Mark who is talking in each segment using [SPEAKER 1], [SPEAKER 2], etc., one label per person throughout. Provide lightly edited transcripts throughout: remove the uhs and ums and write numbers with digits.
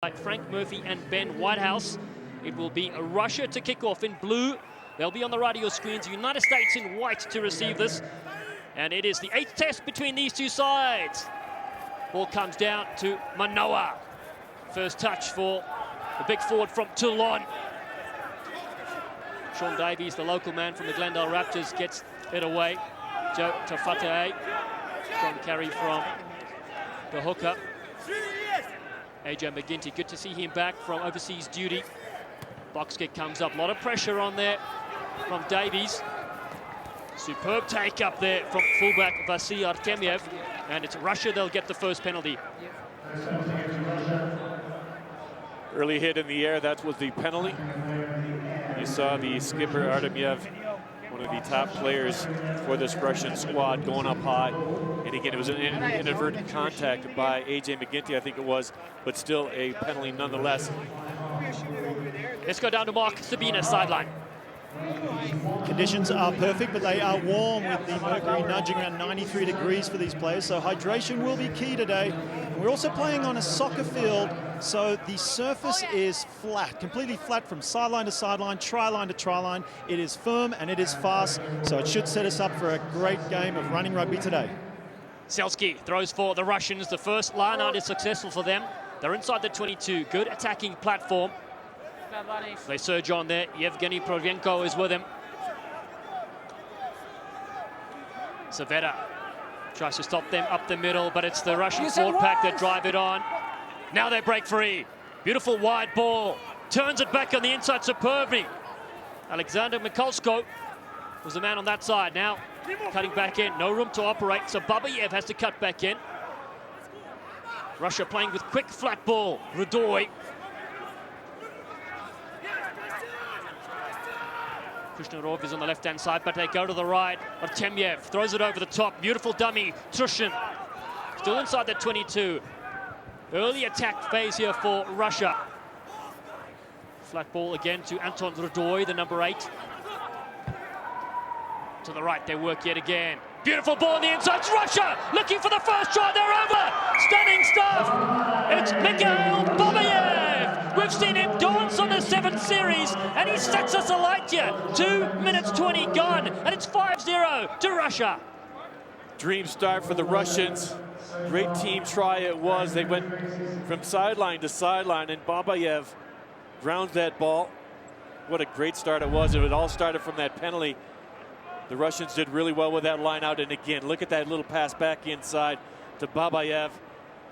[SPEAKER 1] Like Frank Murphy and Ben Whitehouse. It will be Russia to kick off in blue. They'll be on the right of your screens. United States in white to receive this. And it is the 8th test between these two sides. Ball comes down to Manoa. First touch for the big forward from Toulon. Sean Davies, the local man from the Glendale Raptors, gets it away. Joe Tafatae. Strong carry from the hooker. AJ McGinty, good to see him back from overseas duty. Box kick comes up, a lot of pressure on there from Davies. Superb take up there from fullback Vasily Artemyev, and it's Russia, they'll get the first penalty.
[SPEAKER 2] Early hit in the air, that was the penalty. You saw the skipper Artemyev, one of the top players for this Russian squad, going up high. And again, it was an inadvertent contact by AJ McGinty, I think it was, but still a penalty nonetheless.
[SPEAKER 1] Let's go down to Mark Sabina sideline.
[SPEAKER 3] Conditions are perfect, but they are warm with the mercury nudging around 93 degrees for these players, so hydration will be key today. And we're also playing on a soccer field, so the surface is flat, completely flat from sideline to sideline, try-line to try-line. It is firm and it is fast, so it should set us up for a great game of running rugby today.
[SPEAKER 1] Selski throws for the Russians. The first line out is successful for them. They're inside the 22, good attacking platform. They surge on there. Yevgeny Provenko is with him. Savetta tries to stop them up the middle, but it's the Russian forward pack that drive it on. Now they break free. Beautiful wide ball. Turns it back on the inside superbly. Alexander Mikulsko was the man on that side. Now cutting back in. No room to operate, so Babayev has to cut back in. Russia playing with quick flat ball. Rudoy. Krishnarov is on the left-hand side, but they go to the right. Artemyev throws it over the top. Beautiful dummy. Trushin still inside the 22. Early attack phase here for Russia. Flat ball again to Anton Rudoy, the number 8. To the right, they work yet again. Beautiful ball on the inside. It's Russia looking for the first try. They're over. Stunning stuff. It's Mikhail Babayev. We've seen him dance on the 7th series, and he sets us alight here. 2 minutes 20 gone, and it's 5-0 to Russia.
[SPEAKER 2] Dream start for the Russians. Great team try it was. They went from sideline to sideline, and Babayev grounds that ball. What a great start it was. It all started from that penalty. The Russians did really well with that line out, and again, look at that little pass back inside to Babayev.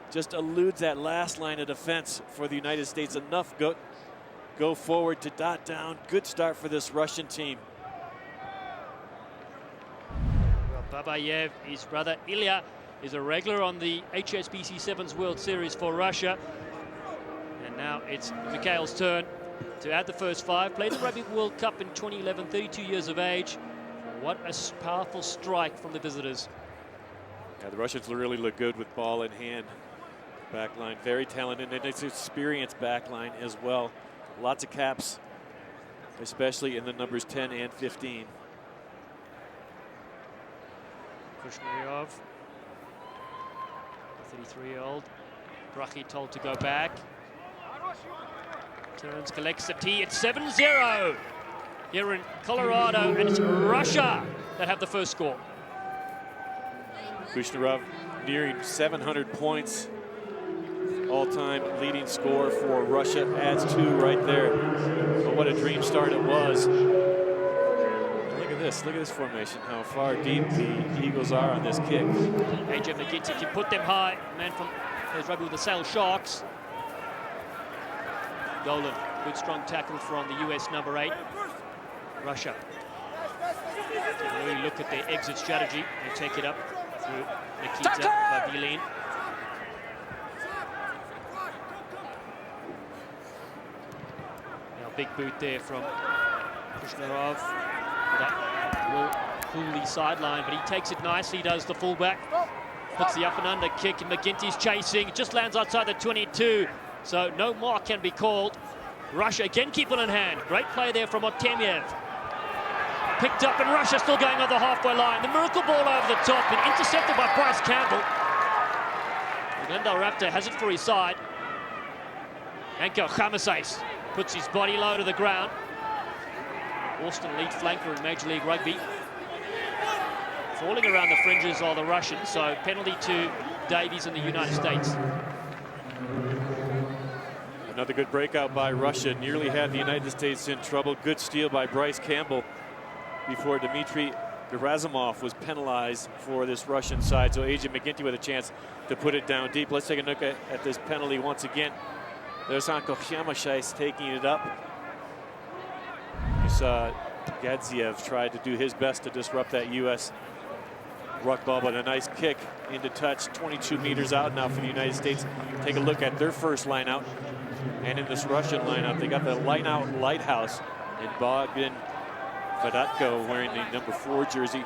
[SPEAKER 2] Just eludes that last line of defense for the United States. Enough go forward to dot down. Good start for this Russian team.
[SPEAKER 1] Well, Babayev, his brother Ilya, is a regular on the HSBC Sevens World Series for Russia. And now it's Mikhail's turn to add the first 5. Played the Rugby World Cup in 2011, 32 years of age. What a powerful strike from the visitors.
[SPEAKER 2] Yeah, the Russians really look good with ball in hand. Backline, very talented, and it's experienced backline as well. Lots of caps, especially in the numbers 10 and 15.
[SPEAKER 1] Kushneryov, the 33-year-old. Brachy told to go back. Turns, collects the tee. It's 7-0 here in Colorado, and it's Russia that have the first score.
[SPEAKER 2] Kushneryov nearing 700 points. All-time leading score for Russia, adds 2 right there. But what a dream start it was. Look at this formation, how far deep the Eagles are on this kick.
[SPEAKER 1] AJ McGinty can put them high. Man from Rugby with the Sale Sharks. Golan, good strong tackle from the US number 8. Russia can really look at their exit strategy and take it up through Nikita Babilin. Big boot there from Kushnerov. That will pull the sideline, but he takes it nicely, does the fullback. Puts the up and under kick, and McGinty's chasing. Just lands outside the 22, so no mark can be called. Russia again keep it in hand. Great play there from Artemyev. Picked up, and Russia still going on the halfway line. The miracle ball over the top and intercepted by Bryce Campbell. The Glendale Raptor has it for his side. Anko Khamasais puts his body low to the ground. Austin elite flanker in Major League Rugby. Falling around the fringes are the Russians, so penalty to Davies in the United States.
[SPEAKER 2] Another good breakout by Russia. Nearly had the United States in trouble. Good steal by Bryce Campbell before Dmitry Gerasimov was penalized for this Russian side. So AJ McGinty with a chance to put it down deep. Let's take a look at this penalty once again. There's Anko Khamasais taking it up. You saw Gadziev tried to do his best to disrupt that U.S. ruck ball, but a nice kick into touch, 22 meters out now for the United States. Take a look at their first line out. And in this Russian lineup, they got the line out lighthouse and Bogdan Fedatko wearing the number 4 jersey.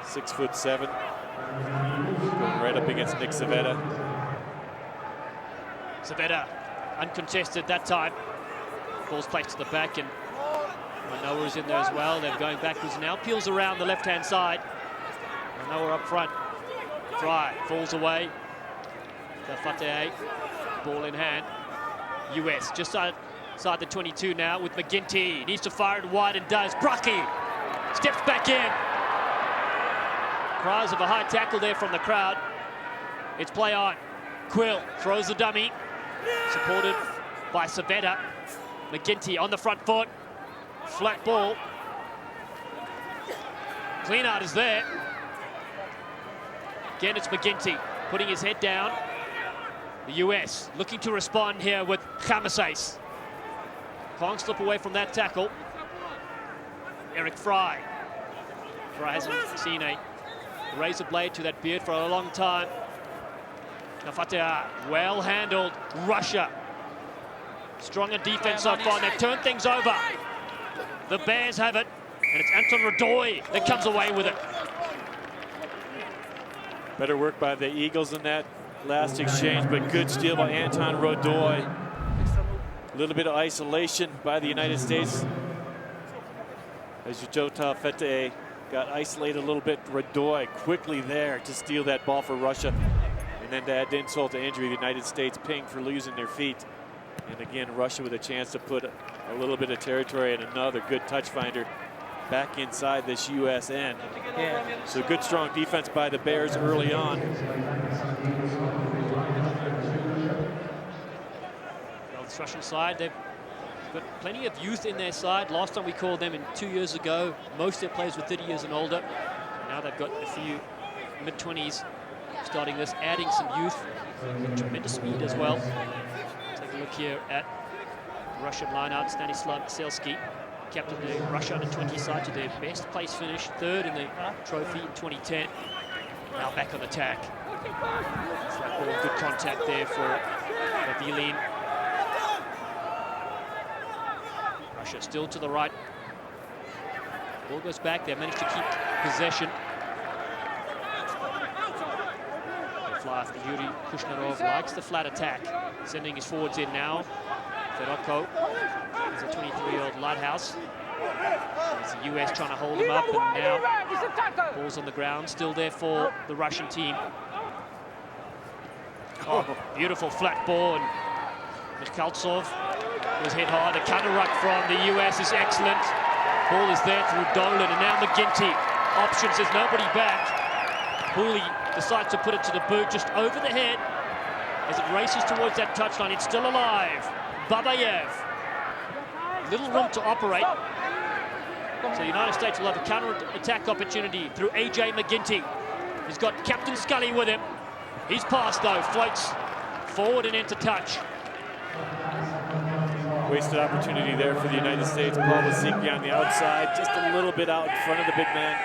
[SPEAKER 2] 6'7", going right up against Nick Savetta.
[SPEAKER 1] Savetta uncontested that time. Ball's placed to the back, and Manoa is in there as well. They're going backwards now. Peels around the left-hand side. Manoa up front. Fry falls away. Fateh, ball in hand. US just outside the 22 now with McGinty. Needs to fire it wide and does. Brucky steps back in. Cries of a high tackle there from the crowd. It's play on. Quill throws the dummy. Supported by Savetta. McGinty on the front foot. Flat ball. Clean-out is there. Again, it's McGinty putting his head down. The US looking to respond here with Khamasais. Can't slip away from that tackle. Eric Fry. Fry hasn't seen a razor blade to that beard for a long time. Nafatea, well handled. Russia. Stronger defense so far, and they've turned things over. The Bears have it, and it's Anton Radoy that comes away with it.
[SPEAKER 2] Better work by the Eagles in that last exchange, but good steal by Anton Radoy. A little bit of isolation by the United States. As Jota Fete got isolated a little bit, Radoy quickly there to steal that ball for Russia. And then to add insult to injury, the United States pinged for losing their feet. And again, Russia with a chance to put a little bit of territory and another good touch finder back inside this U.S. end. Yeah. So good, strong defense by the Bears early on.
[SPEAKER 1] Well, this Russian side, they've got plenty of youth in their side. Last time we called them in 2 years ago, most of their players were 30 years and older. Now they've got a few mid-20s starting this, adding some youth, tremendous speed as well. Take a look here at the Russian lineout. Stanislav Selski, captain of the Russia under-20 side, to their best place finish, 3rd in the trophy in 2010. Now back on attack. Flat ball, good contact there for Vavilin. Russia still to the right. Ball goes back. They managed to keep possession. Fly after Yuri Kushnerov likes the flat attack, sending his forwards in now. Fedotko is a 23-year-old lighthouse. It's the US trying to hold him up, and now ball's on the ground, still there for the Russian team. Oh, beautiful flat ball, and Mikhaltsov was hit hard. The counter ruck from the US is excellent. Ball is there through Dolan, and now McGinty. Options, there's nobody back. Hooley decides to put it to the boot just over the head as it races towards that touchline. It's still alive. Babayev. Little room to operate. So the United States will have a counter-attack opportunity through AJ McGinty. He's got Captain Scully with him. He's passed though, floats forward and into touch.
[SPEAKER 2] Wasted opportunity there for the United States. Pavlicki on the outside, just a little bit out in front of the big man.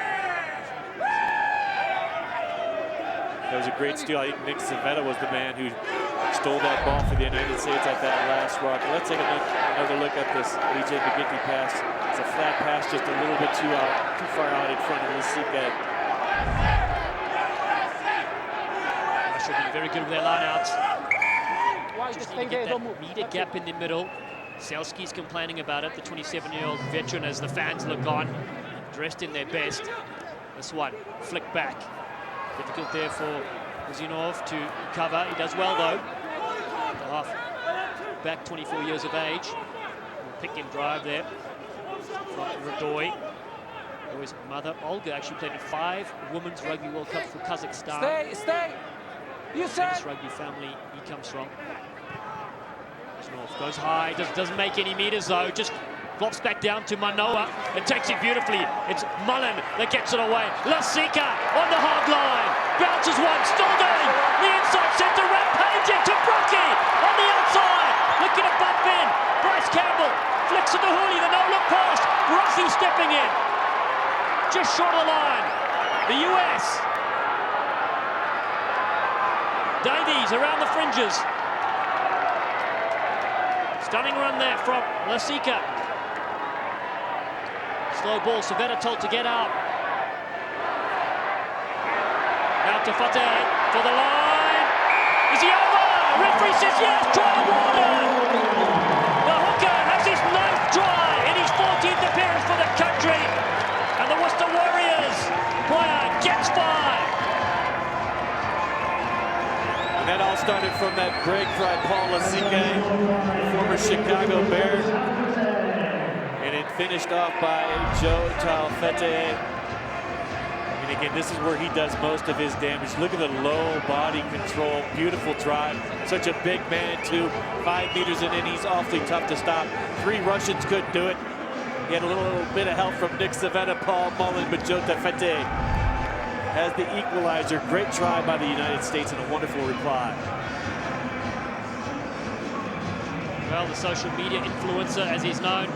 [SPEAKER 2] That was a great steal. I think Nick Savetta was the man who stole that ball for the United States at that last rock. Let's take another look at this AJ McGinty pass. It's a flat pass, just a little bit too far out in front of the seat bed.
[SPEAKER 1] Russia being very good with their lineouts. Just need to get that meter gap in the middle. Selski's complaining about it, the 27-year-old veteran, as the fans look on, dressed in their best. This one, flick back. Difficult there for Kuzinov to cover. He does well though. The half back, 24 years of age. Pick and drive there from Radoy. His mother, Olga, actually played in 5 Women's Rugby World Cups for Kazakhstan.
[SPEAKER 4] Stay. You said.
[SPEAKER 1] This rugby family he comes from. North goes high, doesn't make any meters though, just flops back down to Manoa and takes it beautifully. It's Mullen that gets it away. Lasika on the hard line, bounces one, still going. The inside centre, rampaging to Brocky on the outside, looking to bump in. Bryce Campbell flicks it to Hooley, the no-look pass. Brocky stepping in, just short of the line. The US. Davies around the fringes. Stunning run there from Lasika. Slow ball, Savetta told to get out. Now to Fateh for the line. Is he over? Referee says yes, try awarded. The hooker has his 9th try in his 14th appearance for the country. And the Worcester Warriors player gets 5.
[SPEAKER 2] And that all started from that break by Paul Lasike, former Chicago Bear. And it finished off by Joe Taufete. And again, this is where he does most of his damage. Look at the low body control, beautiful drive. Such a big man too, 5 meters in, and he's awfully tough to stop. 3 Russians couldn't do it. He had a little bit of help from Nick Savetta, Paul Mullen, but Joe Taufete has the equalizer. Great try by the United States and a wonderful reply.
[SPEAKER 1] Well, the social media influencer, as he's known,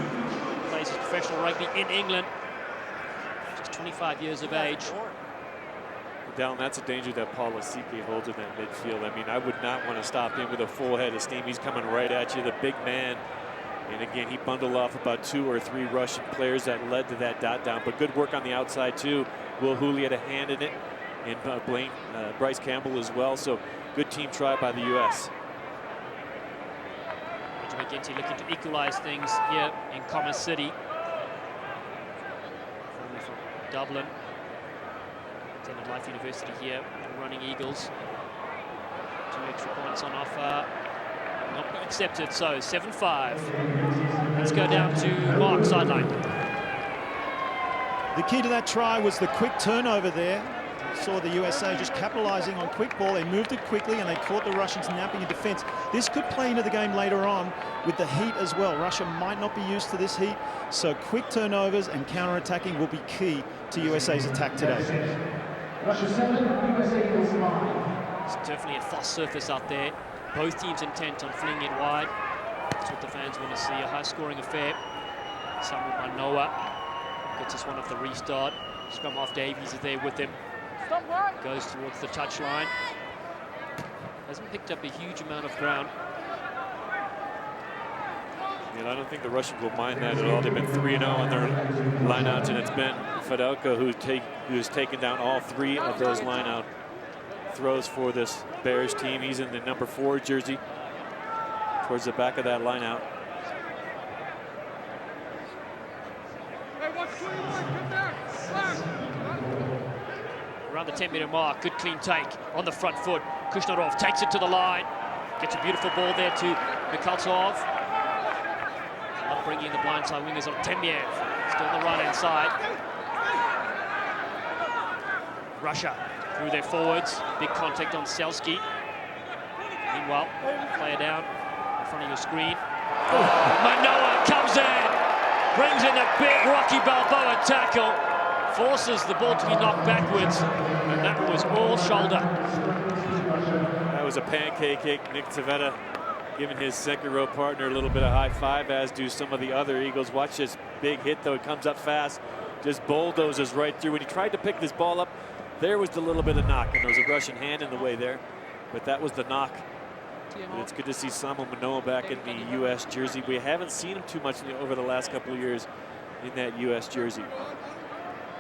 [SPEAKER 1] plays his professional rugby in England. Just 25 years of age.
[SPEAKER 2] Dallin, that's a danger that Paul Lasike holds in that midfield. I mean, I would not want to stop him with a full head of steam. He's coming right at you, the big man. And again, he bundled off about 2 or 3 Russian players that led to that dot down. But good work on the outside too. Will Hooley had a hand in it, and Bryce Campbell as well. So good team try by the U.S.
[SPEAKER 1] McGinty looking to equalize things here in Commerce City. Formerly from Dublin. Attended Life University here, and running Eagles. 2 extra points on offer. Not be accepted, so 7-5. Let's go down to Mark, sideline.
[SPEAKER 3] The key to that try was the quick turnover there. Saw the USA just capitalizing on quick ball. They moved it quickly and they caught the Russians napping in defense. This could play into the game later on with the heat as well. Russia might not be used to this heat, so quick turnovers and counter-attacking will be key to USA's attack today.
[SPEAKER 1] It's definitely a fast surface out there. Both teams intent on flinging it wide. That's what the fans want to see, a high-scoring affair. Samuel Manoa gets us one off the restart. Scrum half Davies is there with him. Goes towards the touchline. Hasn't picked up a huge amount of ground.
[SPEAKER 2] And I don't think the Russians will mind that at all. They've been 3-0 on their lineouts, and it's been Fedelka who's taken down all 3 of those lineout throws for this Bears team. He's in the number 4 jersey towards the back of that lineout.
[SPEAKER 1] Around the 10-meter mark, good clean take on the front foot. Kushnarov takes it to the line, gets a beautiful ball there to Mikhaltov. Not bringing in the blindside wingers on Temiev, still on the right-hand side. Russia through their forwards, big contact on Selski. Meanwhile, player down in front of your screen. Manoa comes in, brings in a big Rocky Balboa tackle. Forces the ball to be knocked backwards, and that was all shoulder.
[SPEAKER 2] That was a pancake kick. Nick Savetta giving his second row partner a little bit of high five, as do some of the other Eagles. Watch this big hit though, it comes up fast, just bulldozes right through. When he tried to pick this ball up, there was the little bit of knock, and there was a Russian hand in the way there, but that was the knock. And it's good to see Samuel Manoa back in the U.S. jersey. We haven't seen him too much over the last couple of years in that U.S. jersey.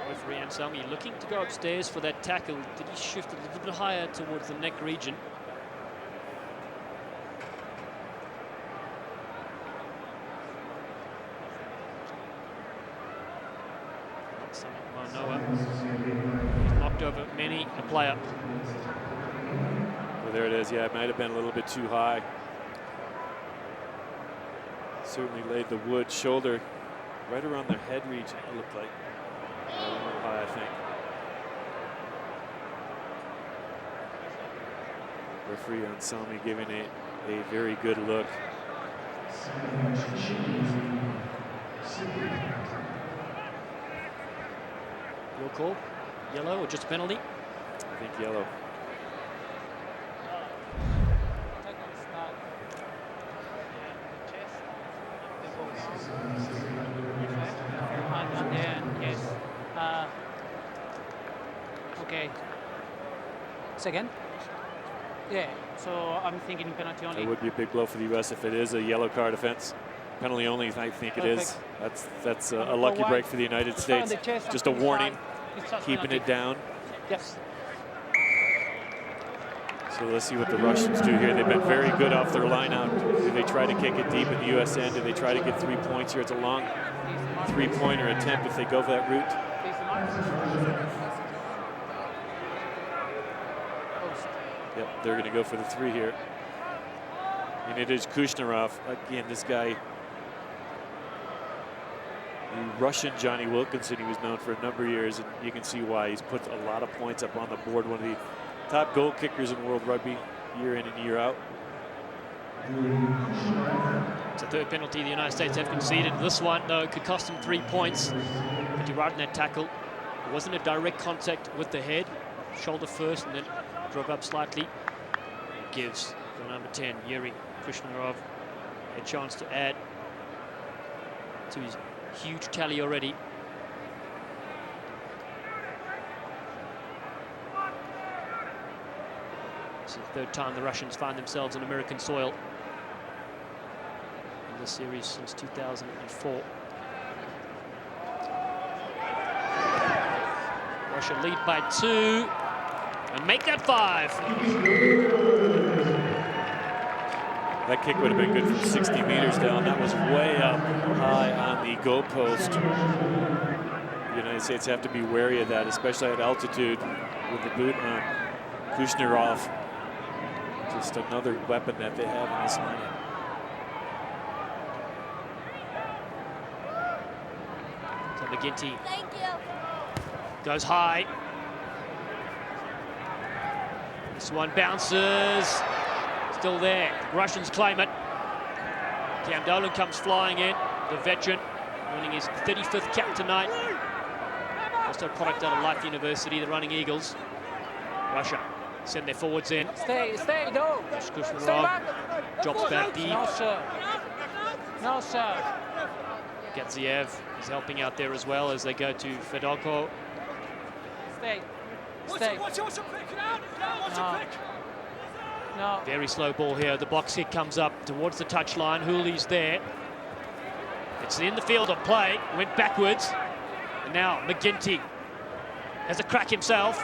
[SPEAKER 1] Referee Anselmi looking to go upstairs for that tackle. Did he shift a little bit higher towards the neck region? Manoa. He's knocked over many a player.
[SPEAKER 2] Well, there it is. Yeah, it might have been a little bit too high. Certainly laid the wood shoulder right around their head region, it looked like. A little high, I think. Referee Ansami giving it a very good look.
[SPEAKER 1] Your call? Yellow or just a penalty?
[SPEAKER 2] I think yellow.
[SPEAKER 4] And then, yes. Okay. Second? Yeah, so I'm thinking penalty only.
[SPEAKER 2] That would be a big blow for the U.S. if it is a yellow card offense. Penalty only, I think it is. That's a lucky break for the United States. Just a warning, keeping it down.
[SPEAKER 4] Yes.
[SPEAKER 2] So let's see what the Russians do here. They've been very good off their line out. Do they try to kick it deep in the U.S. end? Do they try to get 3 points here? It's a long three-pointer attempt if they go for that route. Yep, they're going to go for the 3 here. And it is Kushnerov. Again, this guy, the Russian Johnny Wilkinson, he was known for a number of years, and you can see why. He's put a lot of points up on the board. One of the top goal kickers in World Rugby, year in and year out.
[SPEAKER 1] It's a third penalty the United States have conceded. This one, though, could cost them 3 points. But you're right in that tackle. It wasn't a direct contact with the head. Shoulder first and then drove up slightly. It gives the number 10, Yuri Kushnerov, a chance to add to his huge tally already. It's the third time the Russians find themselves on American soil in this series since 2004. Russia lead by 2 and make that 5.
[SPEAKER 2] That kick would have been good from 60 meters down. That was way up high on the goalpost. The United States have to be wary of that, especially at altitude with the boot on. Kushnerov, just another weapon that they have in this lineup.
[SPEAKER 1] So McGinty goes high. This one bounces. Still there. The Russians claim it. Cam Dolan comes flying in. The veteran, winning his 35th cap tonight. Also a product out of Life University, the Running Eagles. Russia send their forwards in.
[SPEAKER 4] Stay, no.
[SPEAKER 1] Kushnerov
[SPEAKER 4] Stay back.
[SPEAKER 1] drops back deep.
[SPEAKER 4] No, sir. No, sir.
[SPEAKER 1] Gatziev is helping out there as well as they go to Fedorko.
[SPEAKER 4] Stay. Stay. No. No.
[SPEAKER 1] Very slow ball here. The box kick comes up towards the touchline. Hooley's there. It's in the field of play. Went backwards. And now McGinty has a crack himself.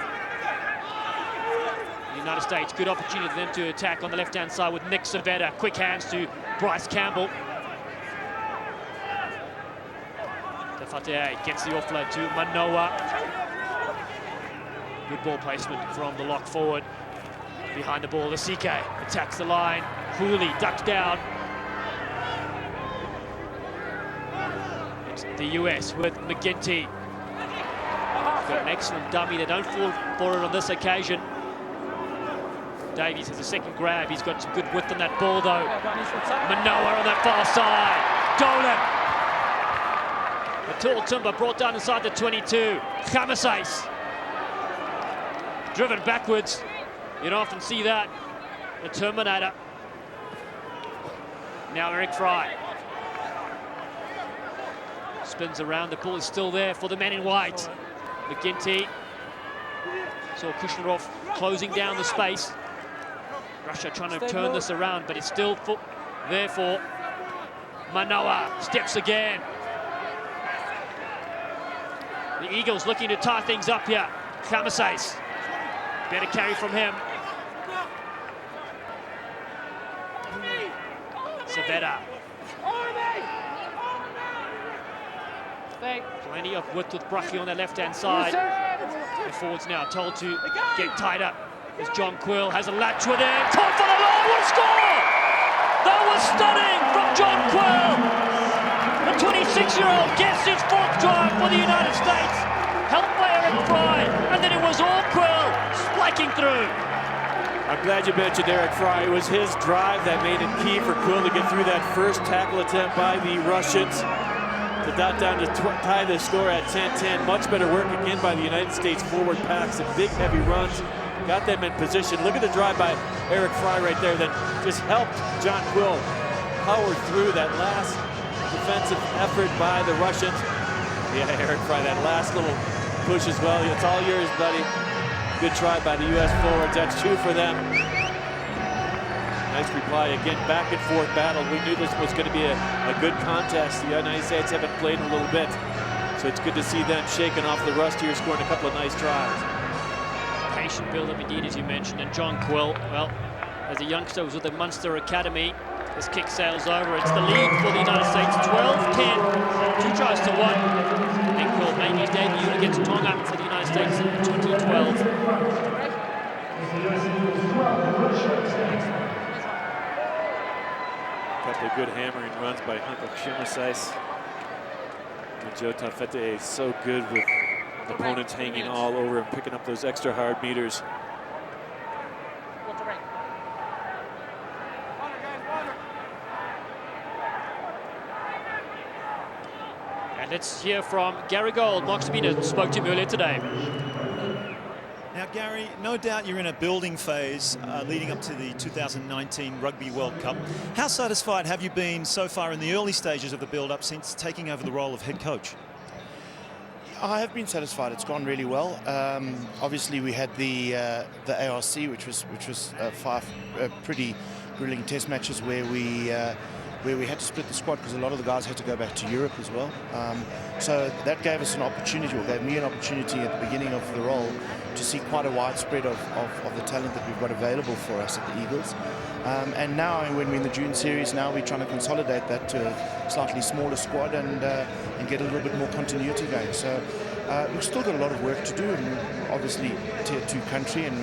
[SPEAKER 1] The United States, good opportunity for them to attack on the left-hand side with Nick Savetta. Quick hands to Bryce Campbell. Tefate gets the offload to Manoa. Good ball placement from the lock forward. Behind the ball, Asike attacks the line. Hooley ducks down. It's the US with McGinty. Got an excellent dummy. They don't fall for it on this occasion. Davies has a second grab. He's got some good width on that ball, though. Manoa on that far side. Dolan. The tall timber brought down inside the 22. Chamasais. Driven backwards. You don't often see that. The Terminator. Now Eric Fry. Spins around. The ball is still there for the men in white. McGinty. Saw Kushnerov closing down the space. Russia trying to turn this around, but it's still there for Manoa. Steps again. The Eagles looking to tie things up here. Chamasais. Better carry from him. Savetta. Plenty of width with Brucky on the left-hand side. The forwards now told to get tied up as John Quill has a latch with him. Caught for the line, what a score! That was stunning from John Quill. 26-year-old gets his 4th try for the United States. Helped by Eric Fry, and then it was all Quill spiking through.
[SPEAKER 2] I'm glad you mentioned Eric Fry. It was his drive that made it key for Quill to get through that first tackle attempt by the Russians. To dot down to tie the score at 10-10. Much better work again by the United States forward packs and big heavy runs. Got them in position. Look at the drive by Eric Fry right there that just helped John Quill power through that last defensive effort by the Russians. Yeah, Eric Fry, that last little push as well. It's all yours, buddy. Good try by the U.S. forwards. That's 2 for them. Nice reply again, back and forth battle. We knew this was going to be a good contest. The United States haven't played in a little bit, so it's good to see them shaking off the rust here, scoring a couple of nice tries.
[SPEAKER 1] Patient build-up indeed, as you mentioned, and John Quill, well, as a youngster, was with the Munster Academy. This kick sails over. It's the lead for the United States, 12-10, 2 tries to 1. And Quill made his debut against Tonga for the United States in 2012.
[SPEAKER 2] Couple of good hammering runs by Hanko Shimasais. And Joe Taufete is so good with opponents hanging all over and picking up those extra hard meters.
[SPEAKER 1] And let's hear from Gary Gold. Mark Sabina spoke to him earlier today.
[SPEAKER 3] Now, Gary, no doubt you're in a building phase leading up to the 2019 Rugby World Cup. How satisfied have you been so far in the early stages of the build-up since taking over the role of head coach?
[SPEAKER 5] I have been satisfied. It's gone really well. Obviously, we had the ARC, which was 5 pretty grueling test matches where we had to split the squad because a lot of the guys had to go back to Europe as well. So that gave us an opportunity, or gave me an opportunity at the beginning of the role to see quite a wide spread of the talent that we've got available for us at the Eagles. And now, when we're in the June series, now we're trying to consolidate that to a slightly smaller squad and get a little bit more continuity going. So we've still got a lot of work to do, and obviously tier 2 country, and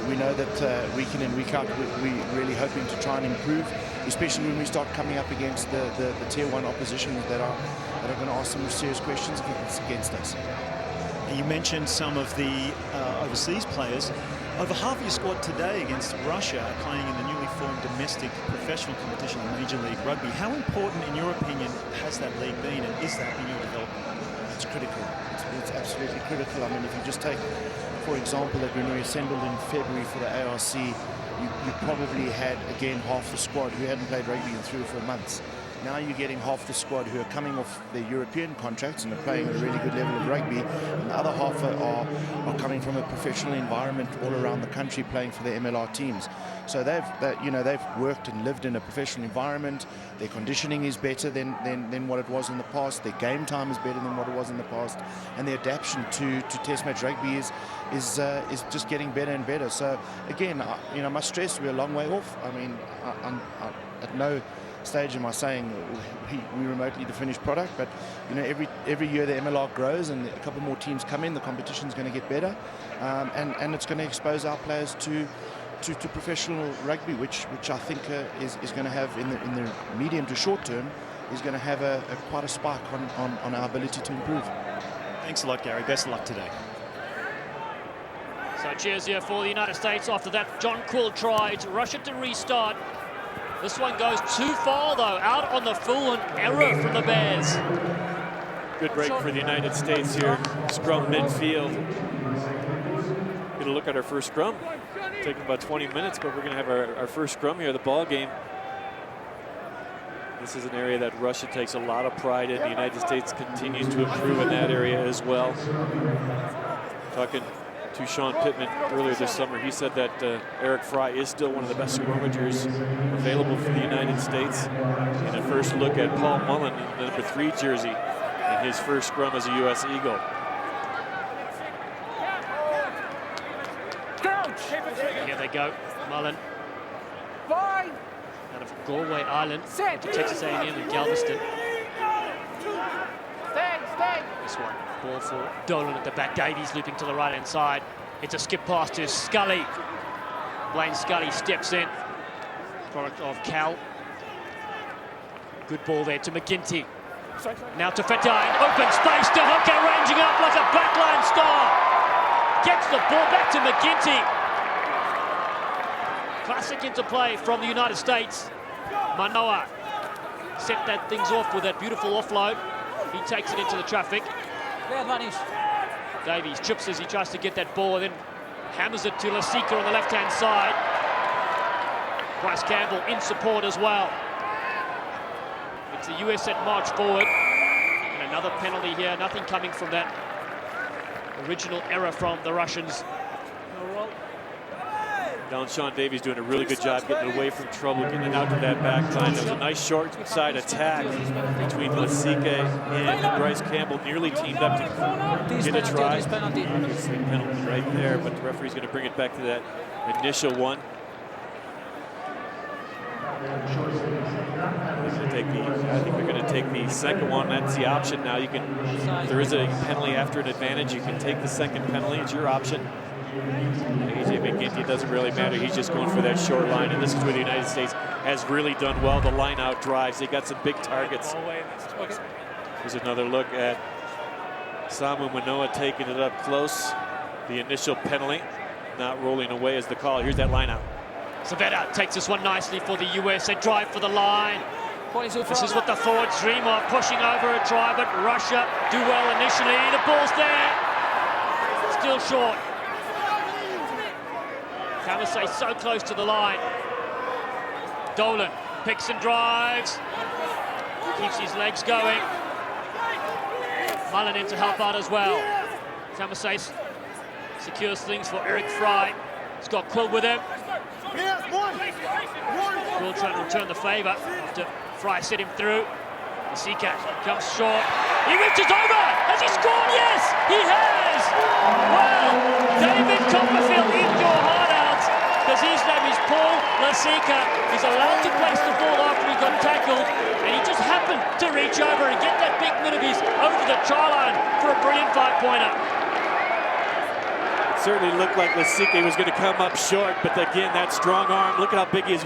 [SPEAKER 5] we know that week in and week out we're really hoping to try and improve, especially when we start coming up against the tier 1 opposition that are going to ask some serious questions against us.
[SPEAKER 3] You mentioned some of the overseas players. Over half your squad today against Russia are playing in the newly formed domestic professional competition, the Major League Rugby. How important, in your opinion, has that league been, and is that in your development?
[SPEAKER 5] It's critical. It's absolutely critical. I mean, if you just take, for example, that when we assembled in February for the ARC, you probably had, again, half the squad who hadn't played rugby in 3 or 4 months. Now you're getting half the squad who are coming off their European contracts and are playing at a really good level of rugby, and the other half are coming from a professional environment all around the country playing for their MLR teams. So they've worked and lived in a professional environment. Their conditioning is better than what it was in the past. Their game time is better than what it was in the past, and their adaptation to Test match rugby is just getting better and better. So again, I must stress we're a long way off. I mean, I'm at no stage am I saying we remotely the finished product, but every year the MLR grows and a couple more teams come in, the competition's going to get better, and it's going to expose our players to professional rugby, which I think is going to have in the medium to short term is going to have quite a spark on our ability to improve.
[SPEAKER 3] Thanks a lot, Gary. Best of luck today.
[SPEAKER 1] So cheers here for the United States. After that, John Quill tried Russia to restart. This one goes too far, though, out on the full, an error from the Bears.
[SPEAKER 2] Good break for the United States here. Scrum midfield. Get a look at our first scrum. Taking about 20 minutes, but we're going to have our first scrum here of the ball game. This is an area that Russia takes a lot of pride in. The United States continues to improve in that area as well. Talking to Sean Pittman earlier this summer, he said that Eric Fry is still one of the best scrummagers available for the United States. And a first look at Paul Mullen in the number 3 jersey in his first scrum as a U.S. Eagle.
[SPEAKER 1] Here they go, Mullen.
[SPEAKER 4] Fine.
[SPEAKER 1] Out of Galway Island to Texas A&M and Galveston.
[SPEAKER 4] Stay.
[SPEAKER 1] This one, ball for Dolan at the back. Davies looping to the right-hand side. It's a skip pass to Scully. Blaine Scully steps in. Product of Cal. Good ball there to McGinty. Now to Fatine, open space to Hooker, ranging up like a backline star. Gets the ball back to McGinty. Classic interplay from the United States. Manoa set that things off with that beautiful offload. He takes it into the traffic. Davies chips as he tries to get that ball and then hammers it to Lasika on the left-hand side. Bryce Campbell in support as well. It's the US that march forward. And another penalty here, nothing coming from that original error from the Russians.
[SPEAKER 2] Down Sean Davies doing a really good job getting away from trouble, getting it out to that back line. There was a nice short side attack between Lasika and Bryce Campbell, nearly teamed up to get a try. Penalty right there, but the referee's going to bring it back to that initial one. I think they're going to take the second one. That's the option now. You can, if there is a penalty after an advantage, you can take the second penalty. It's your option. AJ McGinty, it doesn't really matter. He's just going for that short line, and this is where the United States has really done well. The line out drives. They got some big targets. Here's another look at Samu Manoa taking it up close. The initial penalty, not rolling away as the call. Here's that line out.
[SPEAKER 1] Savetta takes this one nicely for the US. They drive for the line. This is what the forwards dream of, pushing over a try, but Russia do well initially. The ball's there. Still short. Kamasei so close to the line. Dolan picks and drives. Keeps his legs going. Mullen in to help out as well. Kamasei secures things for Eric Fry. He's got Quill with him. Quill trying to return the favour after Fry set him through. Lasika comes short. He reaches over. Has he scored? Yes, he has. Well, David Copperfield in your heart out, because his name is Paul Lasika. He's allowed to place the ball after he got tackled, and he just happened to reach over and get that big minute of his over the try line for a brilliant 5-pointer.
[SPEAKER 2] Certainly looked like Lasika was going to come up short, but again, that strong arm, look at how big he is.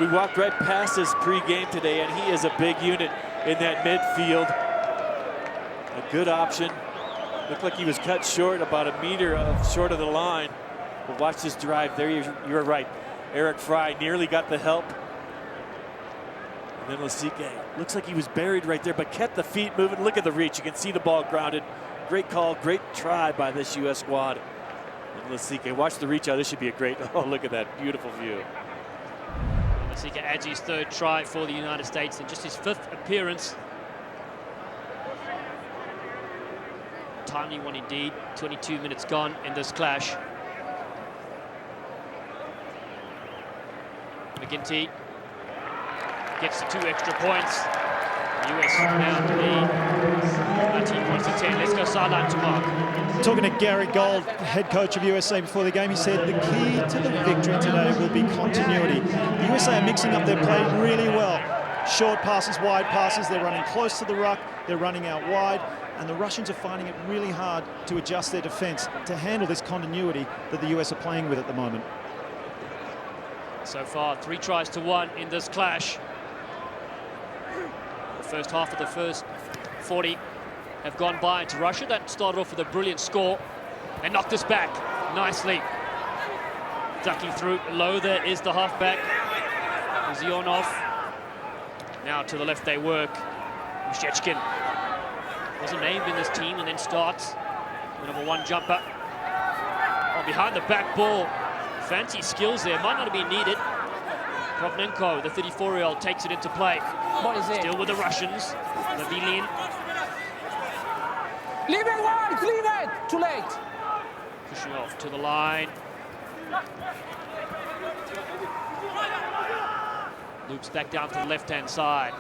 [SPEAKER 2] We walked right past his pre-game today, and he is a big unit in that midfield. A good option. Looked like he was cut short, about a meter short of the line. But watch this drive there. You're right. Eric Fry nearly got the help. And then Lasika looks like he was buried right there, but kept the feet moving. Look at the reach. You can see the ball grounded. Great call, great try by this U.S. squad. And Lasika, watch the reach out. This should be a great, oh, look at that beautiful view.
[SPEAKER 1] Lasika adds his third try for the United States and just his 5th appearance. Timely one indeed. 22 minutes gone in this clash. McGinty gets the 2 extra points. The US now to lead 19 points to 10. Let's go sideline to Mark.
[SPEAKER 3] Talking to Gary Gold, head coach of USA before the game, he said the key to the victory today will be continuity. The USA are mixing up their play really well. Short passes, wide passes, they're running close to the ruck, they're running out wide, and the Russians are finding it really hard to adjust their defense to handle this continuity that the US are playing with at the moment.
[SPEAKER 1] So far, 3 tries to 1 in this clash. The first half of the first 40 have gone by into Russia. That started off with a brilliant score and knocked us back nicely. Ducking through low, there is the halfback, Zionov. Now to the left they work. Mushechkin wasn't named in this team and then starts. The number 1 jumper. Oh, behind the back ball. Fancy skills there, might not have been needed. Provnenko, the 34-year-old, takes it into play. Still with the Russians. Navilin.
[SPEAKER 4] Leave it wide, leave it! Too late.
[SPEAKER 1] Pushing off to the line. Loops back down to the left-hand side.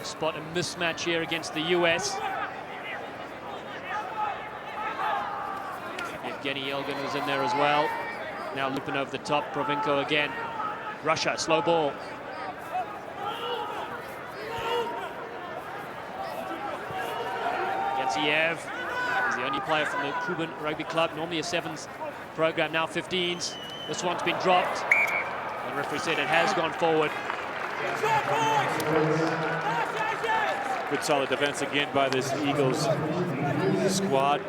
[SPEAKER 1] Spot a mismatch here against the US. Evgeny Elgin was in there as well. Now looping over the top, Provenko again. Russia, slow ball. Yatsiev is the only player from the Kuban Rugby Club, normally a 7s program, now 15s. This one's been dropped. The referee said it has gone forward.
[SPEAKER 2] Good solid defense again by this Eagles squad.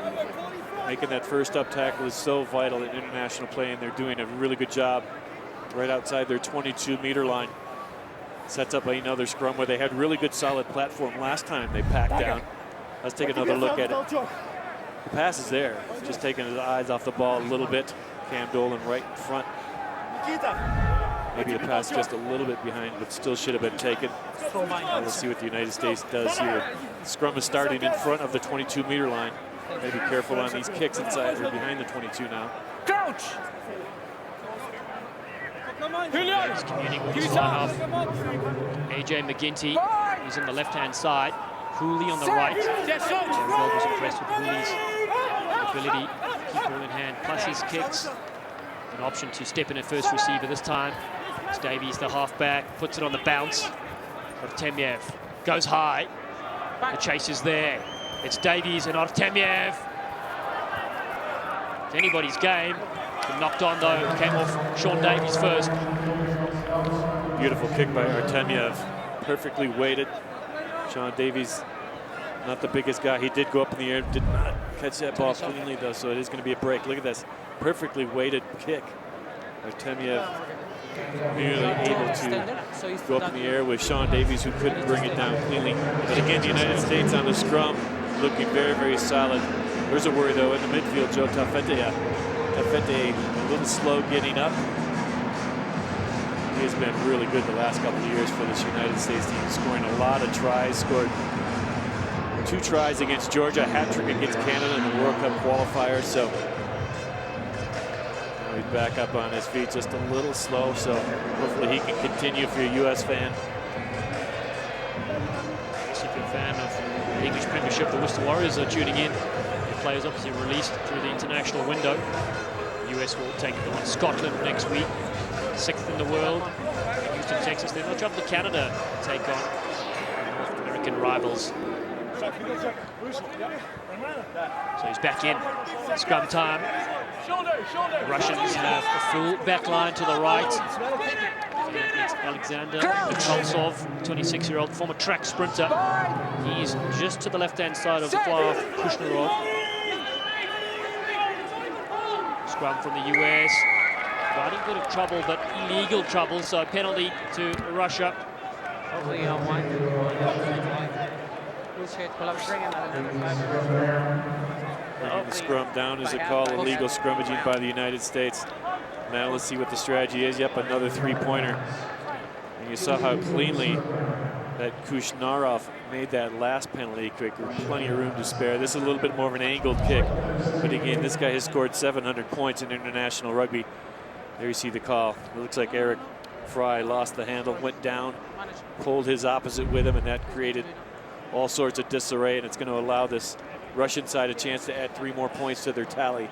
[SPEAKER 2] Making that first up tackle is so vital in international play, and they're doing a really good job right outside their 22-meter line. Sets up another scrum where they had really good solid platform last time they packed down. Let's take another look at it. The pass is there, just taking his eyes off the ball a little bit. Cam Dolan right in front. Maybe the pass just a little bit behind, but still should have been taken. We'll see what the United States does here. The scrum is starting in front of the 22-meter line. Maybe careful on these kicks inside or behind the 22 now.
[SPEAKER 4] Crouch!
[SPEAKER 1] He's communing with his fly half. AJ McGinty, he's on the left-hand side. Hooley on the right. Jerry Gold was impressed with Hooley's ability to keep ball in hand, plus his kicks. An option to step in at first receiver this time. It's Davies, the halfback, puts it on the bounce. Artemyev goes high. The chase is there. It's Davies and Artemyev. It's anybody's game. Been knocked on though. Came off Sean Davies first.
[SPEAKER 2] Beautiful kick by Artemyev. Perfectly weighted. Sean Davies, not the biggest guy. He did go up in the air, did not catch that ball cleanly though, so it is going to be a break. Look at this. Perfectly weighted kick. Artemyev merely able to go up in the air with Sean Davies, who couldn't bring it down cleanly. But again, the United States on the scrum looking very, very solid. There's a worry though in the midfield. Joe Tafete a little slow getting up. He has been really good the last couple of years for this United States team, scoring a lot of tries. Scored 2 tries against Georgia, a hat trick against Canada in the World Cup qualifier. So now he's back up on his feet, just a little slow. So hopefully he can continue. If you're a U.S. fan.
[SPEAKER 1] If you're a fan of the English Premiership, the Worcester Warriors are tuning in. The players obviously released through the international window. The US will take them on Scotland next week. 6th in the world, Houston, Texas. Then they'll travel to Canada to take on North American rivals. So he's back in. Scrum time. The Russians have a full back line to the right. And it's Alexander Mikhaltsov, 26-year-old former track sprinter. He's just to the left-hand side of the fly off Kushnerov. Scrum from the US. Right, a bit of trouble, but illegal trouble, so penalty to Russia.
[SPEAKER 2] Bringing the scrum down is a call, illegal scrummaging by the United States. Now let's see what the strategy is. Yep, another 3-pointer. And you saw how cleanly that Kushnarov made that last penalty kick with plenty of room to spare. This is a little bit more of an angled kick. But again, this guy has scored 700 points in international rugby. There you see the call. It looks like Eric Fry lost the handle, went down, pulled his opposite with him, and that created all sorts of disarray, and it's going to allow this Russian side a chance to add 3 more points to their tally.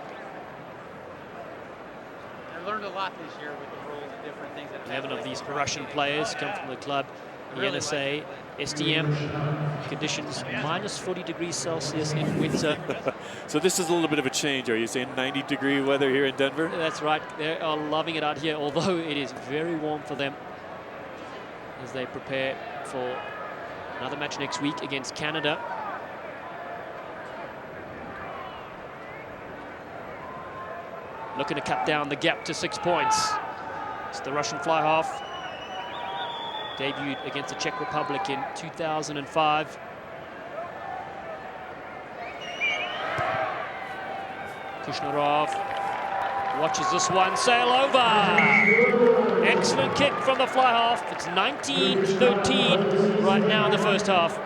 [SPEAKER 6] I learned a lot this year with the rules and different things.
[SPEAKER 1] 11 of these Russian players come from the club, the NSA, STM. Conditions minus 40 degrees Celsius in winter.
[SPEAKER 2] So this is a little bit of a change. Are you saying 90-degree weather here in Denver?
[SPEAKER 1] That's right. They are loving it out here, although it is very warm for them as they prepare for another match next week against Canada. Looking to cut down the gap to 6 points. It's the Russian fly half. Debuted against the Czech Republic in 2005. Kushnerov watches this one sail over. Excellent kick from the fly half. It's 19-13 right now in the first half.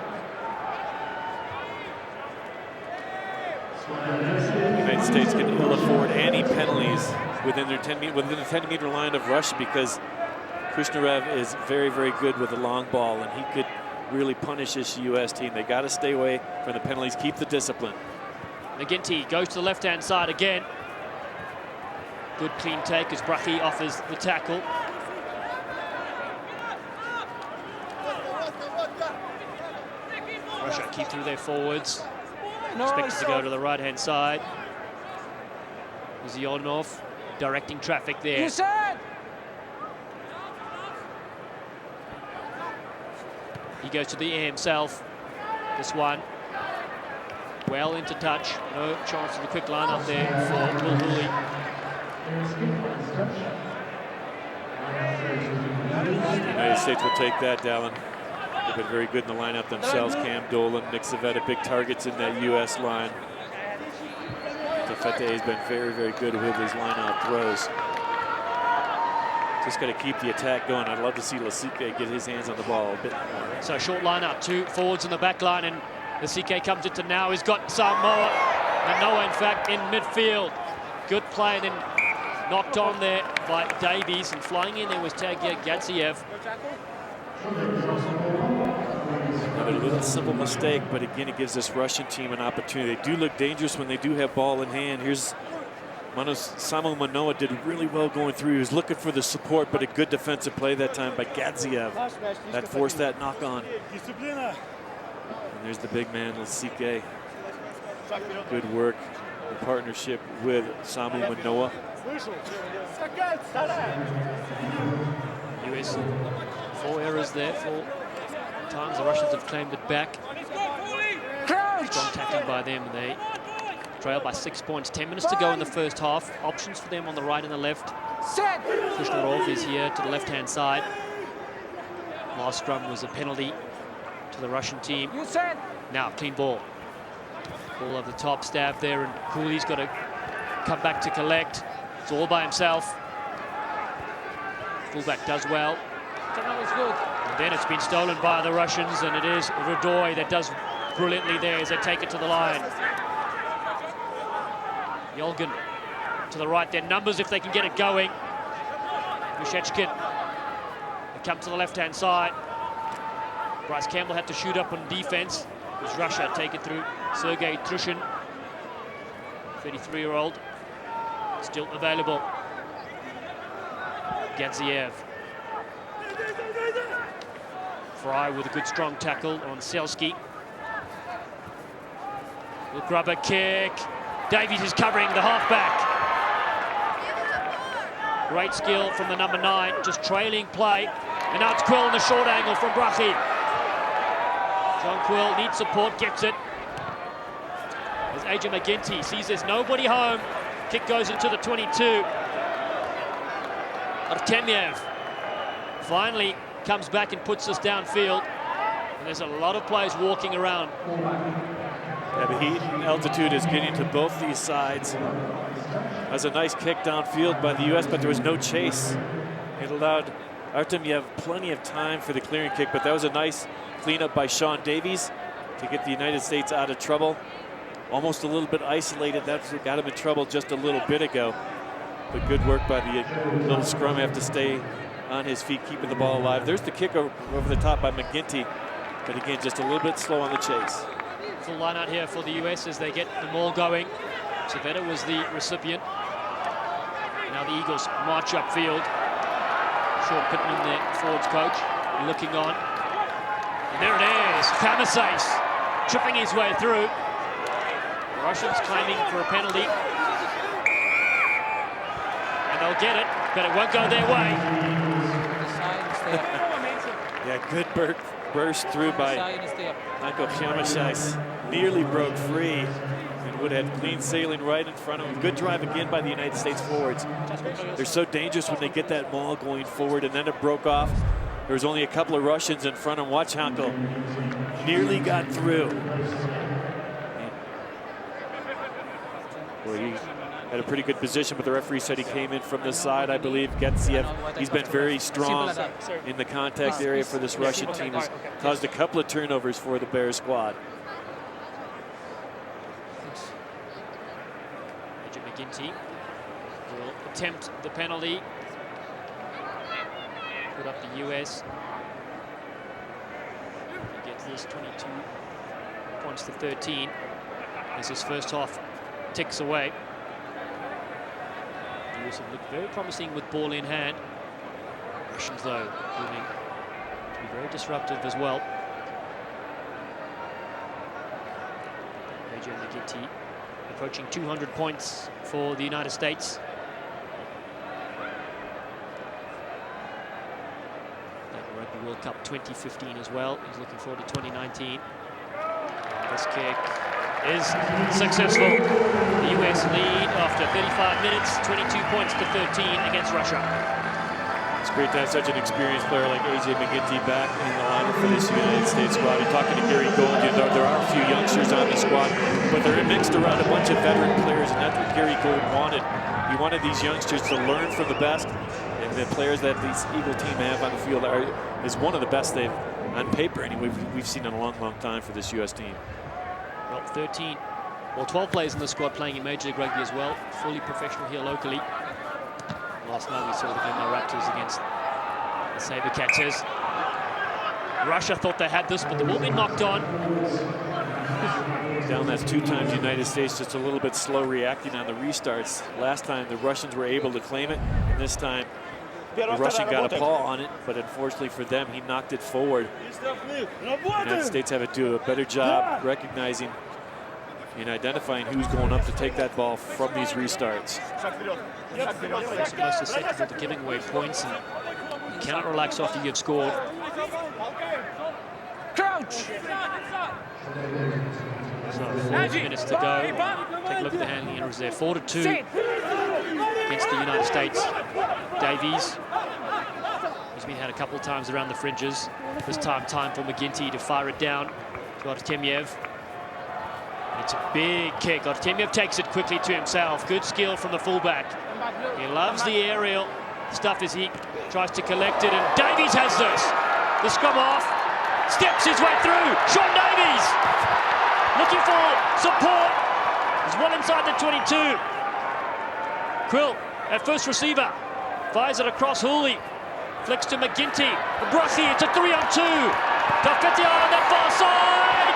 [SPEAKER 2] The United States can ill afford any penalties within the 10-meter line of Russia, because Kushnerov is very, very good with the long ball, and he could really punish this U.S. team. They got to stay away from the penalties, keep the discipline.
[SPEAKER 1] McGinty goes to the left-hand side again. Good clean take as Brachy offers the tackle. Russia keep through their forwards. Expected to go to the right-hand side. Zionov directing traffic there. He goes to the air himself. This one well into touch. No chance of a quick line up there for Will Hooley.
[SPEAKER 2] The United States will take that, Dallin. They've been very good in the lineup themselves. Cam Dolan, Nick Savetta, big targets in that U.S. line. Tafete has been very, very good with his line-out throws. Just got to keep the attack going. I'd love to see Lasike get his hands on the ball a bit more.
[SPEAKER 1] So short line-out, 2 forwards in the back line, and Lasike comes into now. He's got Samoa, and Noah, in fact, in midfield. Good play, and then knocked on there by Davies, and flying in there was Tagia Gadziev.
[SPEAKER 2] Another little simple mistake, but again, it gives this Russian team an opportunity. They do look dangerous when they do have ball in hand. Here's Samu Manoa, did really well going through. He was looking for the support, but a good defensive play that time by Gadziev. That forced that knock on. And there's the big man, Lasike. Good work in partnership with Samu Manoa.
[SPEAKER 1] US 4 errors there, 4 times the Russians have claimed it back. Strong tackling by them, and they trail by 6 points. 10 minutes to go in the first half. Options for them on the right and the left. Kushnerov is here to the left-hand side. Last scrum was a penalty to the Russian team. Now, clean ball. Ball over the top, stab there, and Cooley's got to come back to collect. It's all by himself. Fullback does well. And then it's been stolen by the Russians, and it is Radoy that does brilliantly there as they take it to the line. Yolgan to the right, their numbers if they can get it going. Mishechkin, they come to the left-hand side. Bryce Campbell had to shoot up on defense. It was Russia take it through Sergei Trushin, 33-year-old, still available. Gadziev. Fry with a good strong tackle on Selski. Look, rubber kick. Davies is covering the halfback. Great skill from the number 9, just trailing play. And now it's Quill in the short angle from Brachy. John Quill needs support, gets it. As AJ McGinty sees there's nobody home. Kick goes into the 22. Artemyev finally comes back and puts us downfield. And there's a lot of players walking around.
[SPEAKER 2] Yeah, the heat and altitude is getting to both these sides. That's a nice kick downfield by the U.S., but there was no chase. It allowed Artemyev plenty of time for the clearing kick, but that was a nice cleanup by Sean Davies to get the United States out of trouble. Almost a little bit isolated. That's what got him in trouble just a little bit ago. But good work by the little scrum. Have to stay on his feet, keeping the ball alive. There's the kick over the top by McGinty, but again, just a little bit slow on the chase.
[SPEAKER 1] Full line out here for the US as they get the ball going. Savetta was the recipient. Now the Eagles march upfield. Sean Pittman, their forwards coach, looking on. And there it is, Kamasace tripping his way through. The Russians claiming for a penalty. And they'll get it, but it won't go their way.
[SPEAKER 2] Yeah, good burst through by Michael Kamasace. Nearly broke free and would have had clean sailing right in front of him. Good drive again by the United States forwards. They're so dangerous when they get that ball going forward, and then it broke off. There was only a couple of Russians in front of him. Watch Hanko. Nearly got through. Well, he had a pretty good position, but the referee said he came in from the side, I believe. Gadziev, he's been very strong in the contact area for this Russian team. Has caused a couple of turnovers for the Bears squad.
[SPEAKER 1] Major McGinty will attempt the penalty. Put up the US. He gets this 22 points to 13 as his first half ticks away. The US have looked very promising with ball in hand. Russians, though, proving to be very disruptive as well. Major McGinty approaching 200 points for the United States. That Rugby World Cup 2015 as well. He's looking forward to 2019. This kick is successful. The US lead after 35 minutes, 22 points to 13 against Russia.
[SPEAKER 2] It's great to have such an experienced player like AJ McGinty back in the lineup for this United States squad. And talking to Gary Gold, you know, there are a few youngsters on the squad, but they're mixed around a bunch of veteran players, and that's what Gary Gold wanted. He wanted these youngsters to learn from the best, and the players that this Eagle team have on the field is one of the best they've, on paper anyway, we've seen in a long, long time for this US team.
[SPEAKER 1] Well, 12 players in the squad playing in Major League Rugby as well, fully professional here locally. Last night we saw the Glenmore Raptors against the Sabercatchers. Russia thought they had this, but the ball been knocked on.
[SPEAKER 2] Down that's 2 times United States, just a little bit slow reacting on the restarts. Last time the Russians were able to claim it, and this time the Russian got a paw on it, but unfortunately for them, he knocked it forward. The United States have to do a better job recognizing and identifying who's going up to take that ball from these restarts.
[SPEAKER 1] It's most susceptible to giving away points, and you cannot relax after you've scored.
[SPEAKER 4] Crouch!
[SPEAKER 1] So 4 minutes to go. Take a look at the handling errors there. 4-2 against the United States. Davies, who's been had a couple of times around the fringes. This time for McGinty to fire it down to Artemyev. It's a big kick. Artemyev takes it quickly to himself. Good skill from the fullback. He loves the aerial stuff as he tries to collect it, and Davies has this. The scrum off, steps his way through. Sean Davies looking for support. He's well inside the 22. Quill at first receiver, fires it across Hooley. Flicks to McGinty. Brushy, it's a 3-on-2. Tafetia on the far side.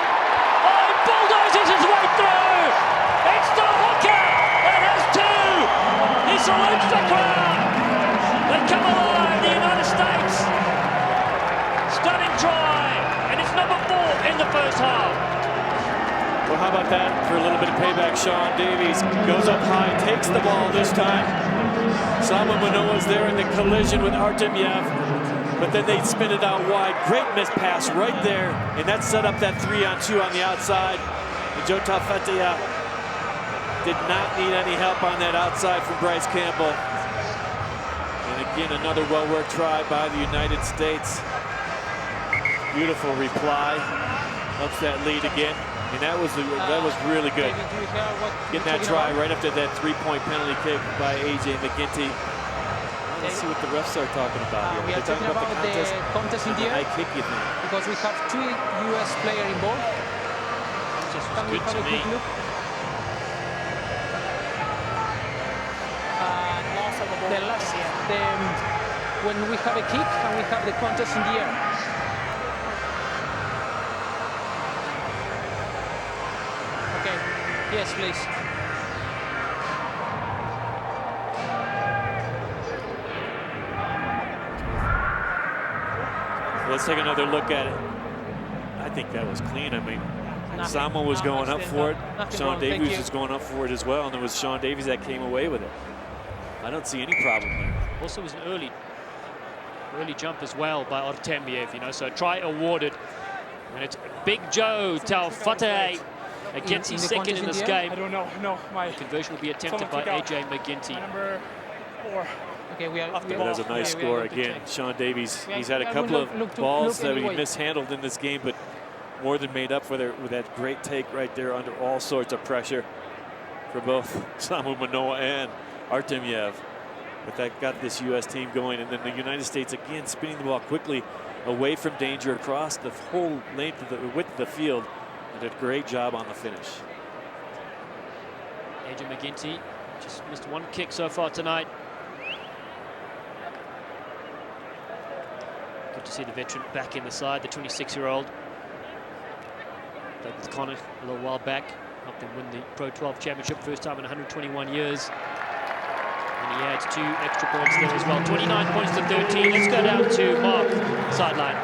[SPEAKER 1] Oh, he bulldozes his way through. It's the hooker that has 2. He salutes the crowd. They come alive, the United States. Stunning try, and it's number 4 in the first half.
[SPEAKER 2] Well, how about that for a little bit of payback? Sean Davies goes up high, takes the ball this time. Samoa Manoa's there in the collision with Artemyev, but then they spin it out wide. Great miss pass right there, and that set up that 3-on-2 on the outside. And Joe Tafetia did not need any help on that outside from Bryce Campbell. And again, another well-worked try by the United States. Beautiful reply, ups that lead again. And that was really good. Getting that try right after that 3-point penalty kick by AJ McGinty. Let's see what the refs are talking about here.
[SPEAKER 4] We are talking about the contest in the air.
[SPEAKER 2] High kick, you think?
[SPEAKER 4] Because we have 2 US players involved.
[SPEAKER 1] Just
[SPEAKER 4] Can we
[SPEAKER 1] good
[SPEAKER 4] have
[SPEAKER 1] to
[SPEAKER 4] a quick
[SPEAKER 1] me.
[SPEAKER 4] look? When we have a kick and we have the contest in the air. Okay, yes, please.
[SPEAKER 2] Let's take another look at it. I think that was clean. I mean, Samoa was going up for it. Sean Davies was going up for it as well, and it was Sean Davies that came away with it. I don't see any problem there.
[SPEAKER 1] Also was an early jump as well by Artemyev, you know, so try awarded. And it's Big Joe Taufetea against his second in this game.
[SPEAKER 7] I don't know. No, my
[SPEAKER 1] Conversion will be attempted by AJ McGinty.
[SPEAKER 7] number 4.
[SPEAKER 4] Okay, we are.
[SPEAKER 2] That was a nice score again. Sean Davies, he's had a couple of balls that he mishandled in this game, but more than made up for with that great take right there under all sorts of pressure for both Samoa Manoa and Artemyev. But that got this U.S. team going, and then the United States again spinning the ball quickly away from danger across the whole length of the width of the field, and did a great job on the finish.
[SPEAKER 1] AJ McGinty just missed 1 kick so far tonight. Good to see the veteran back in the side, the 26-year-old. Played with Connor a little while back, helped them win the Pro 12 Championship, first time in 121 years. And he adds 2 extra points there as well. 29 points to 13. Let's go down to Mark, sideline.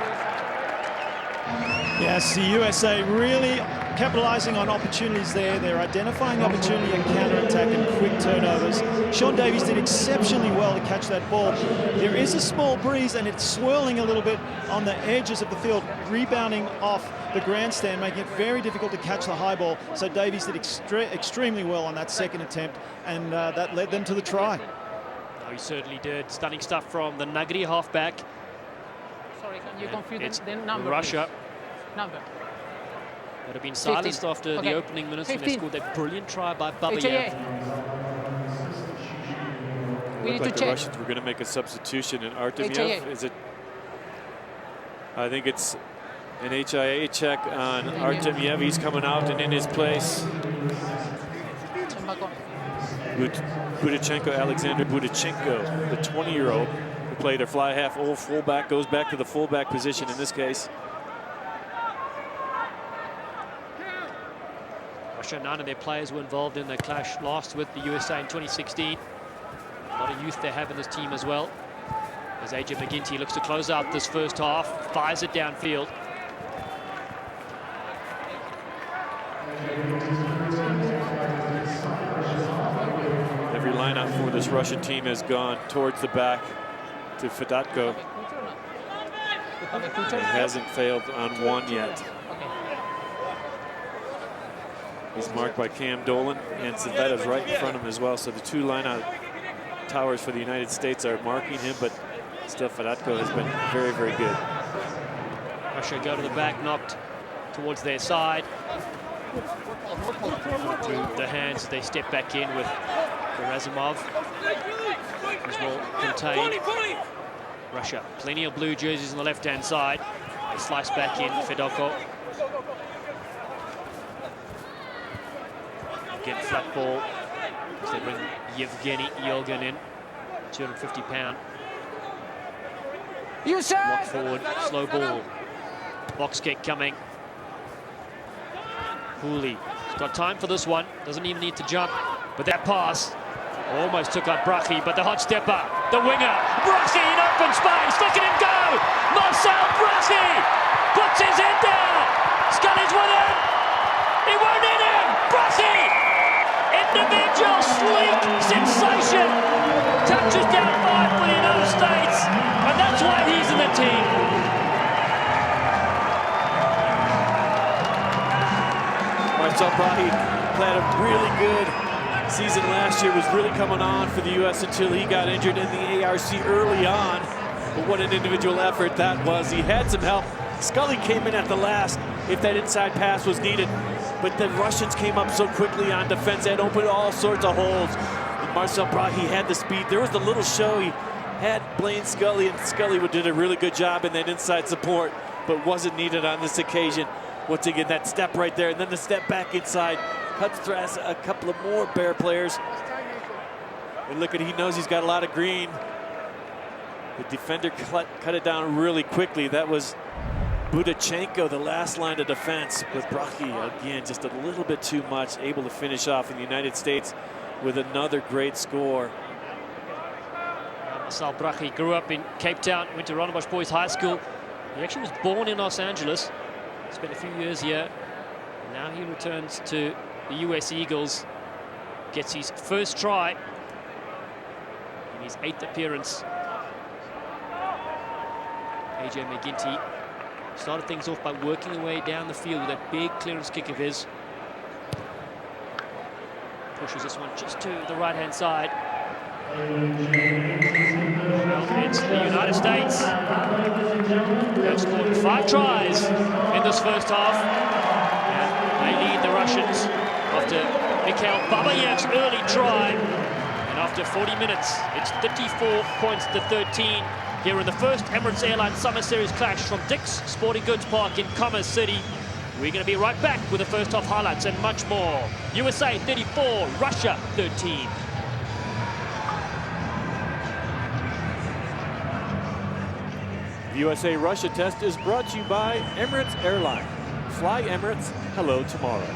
[SPEAKER 3] Yes, the USA really capitalizing on opportunities there. They're identifying opportunity and counter-attack and quick turnovers. Sean Davies did exceptionally well to catch that ball. There is a small breeze and it's swirling a little bit on the edges of the field, rebounding off the grandstand, making it very difficult to catch the high ball. So Davies did extremely well on that second attempt, and that led them to the try.
[SPEAKER 1] Oh, he certainly did. Stunning stuff from the Nagri halfback.
[SPEAKER 4] Sorry, can you confuse
[SPEAKER 1] It's
[SPEAKER 4] the number?
[SPEAKER 1] Russia.
[SPEAKER 4] Please? Number.
[SPEAKER 1] That have been silenced
[SPEAKER 4] 15.
[SPEAKER 1] after
[SPEAKER 4] Okay.
[SPEAKER 1] the opening minutes when they
[SPEAKER 4] 15.
[SPEAKER 1] scored that brilliant try by Babayev.
[SPEAKER 4] HAA. We need
[SPEAKER 2] Looked like
[SPEAKER 4] to
[SPEAKER 2] the
[SPEAKER 4] check.
[SPEAKER 2] Russians were going to make a substitution in Artemyev.
[SPEAKER 4] HIA.
[SPEAKER 2] Is it? I think it's an HIA check on Artemyev. He's coming out, and in his place, Budachenko, Alexander Budachenko, the 20-year-old who played a fly half old fullback, goes back to the fullback position in this case.
[SPEAKER 1] Russia, none of their players were involved in the clash last with the USA in 2016. A lot of youth they have in this team as well. As AJ McGinty looks to close out this first half, fires it downfield.
[SPEAKER 2] Every lineup for this Russian team has gone towards the back to Fedatko. He hasn't failed on one yet. He's marked by Cam Dolan, and Saveta's right in front of him as well. So the two lineout towers for the United States are marking him, but still Fedatko has been very, very good.
[SPEAKER 1] Russia go to the back, knocked towards their side. Through the hands, they step back in with Gerasimov. As well contained. Russia, plenty of blue jerseys on the left-hand side. They slice back in, Fedoto. Again, flat ball. So they bring Yevgeny Yelgin in, 250-pound. Lock forward, slow ball. Box kick coming. Hooley has got time for this one. Doesn't even need to jump. But that pass almost took out Brachy, but the hot stepper, the winger, Brachy in open space, look at him go! Marcel Brachy puts his head down. Scully's with him. He won't hit him. Brachy, individual sleek sensation, touches down 5 for the United States, and that's why he's in the team.
[SPEAKER 2] Marcel Brachy played a really good season last year, was really coming on for the U.S. until he got injured in the ARC early on. But what an individual effort that was. He had some help. Scully came in at the last if that inside pass was needed. But the Russians came up so quickly on defense and opened all sorts of holes. And Marcel Brachy had the speed. There was the little show. He had Blaine Scully, and Scully did a really good job in that inside support, but wasn't needed on this occasion. Once again, that step right there, and then the step back inside. Cuts through a couple of more Bear players. And look at, he knows he's got a lot of green. The defender cut it down really quickly. That was Budachenko, the last line of defense. But Brachy, again, just a little bit too much, able to finish off in the United States with another great score.
[SPEAKER 1] Marcel Brachy grew up in Cape Town, went to Rondebosch Boys High School. He actually was born in Los Angeles, spent a few years here. Now he returns to the US Eagles, gets his first try in his 8th appearance. AJ McGinty started things off by working away down the field with that big clearance kick of his. Pushes this one just to the right-hand side. Well, it's the United States. They've scored 5 tries in this first half. And they lead the Russians after Mikhail Babayev's early try. And after 40 minutes, it's 34 points to 13 here in the first Emirates Airlines Summer Series clash from Dick's Sporting Goods Park in Commerce City. We're going to be right back with the first half highlights and much more. USA 34, Russia 13.
[SPEAKER 2] The USA-Russia test is brought to you by Emirates Airline. Fly Emirates, hello tomorrow.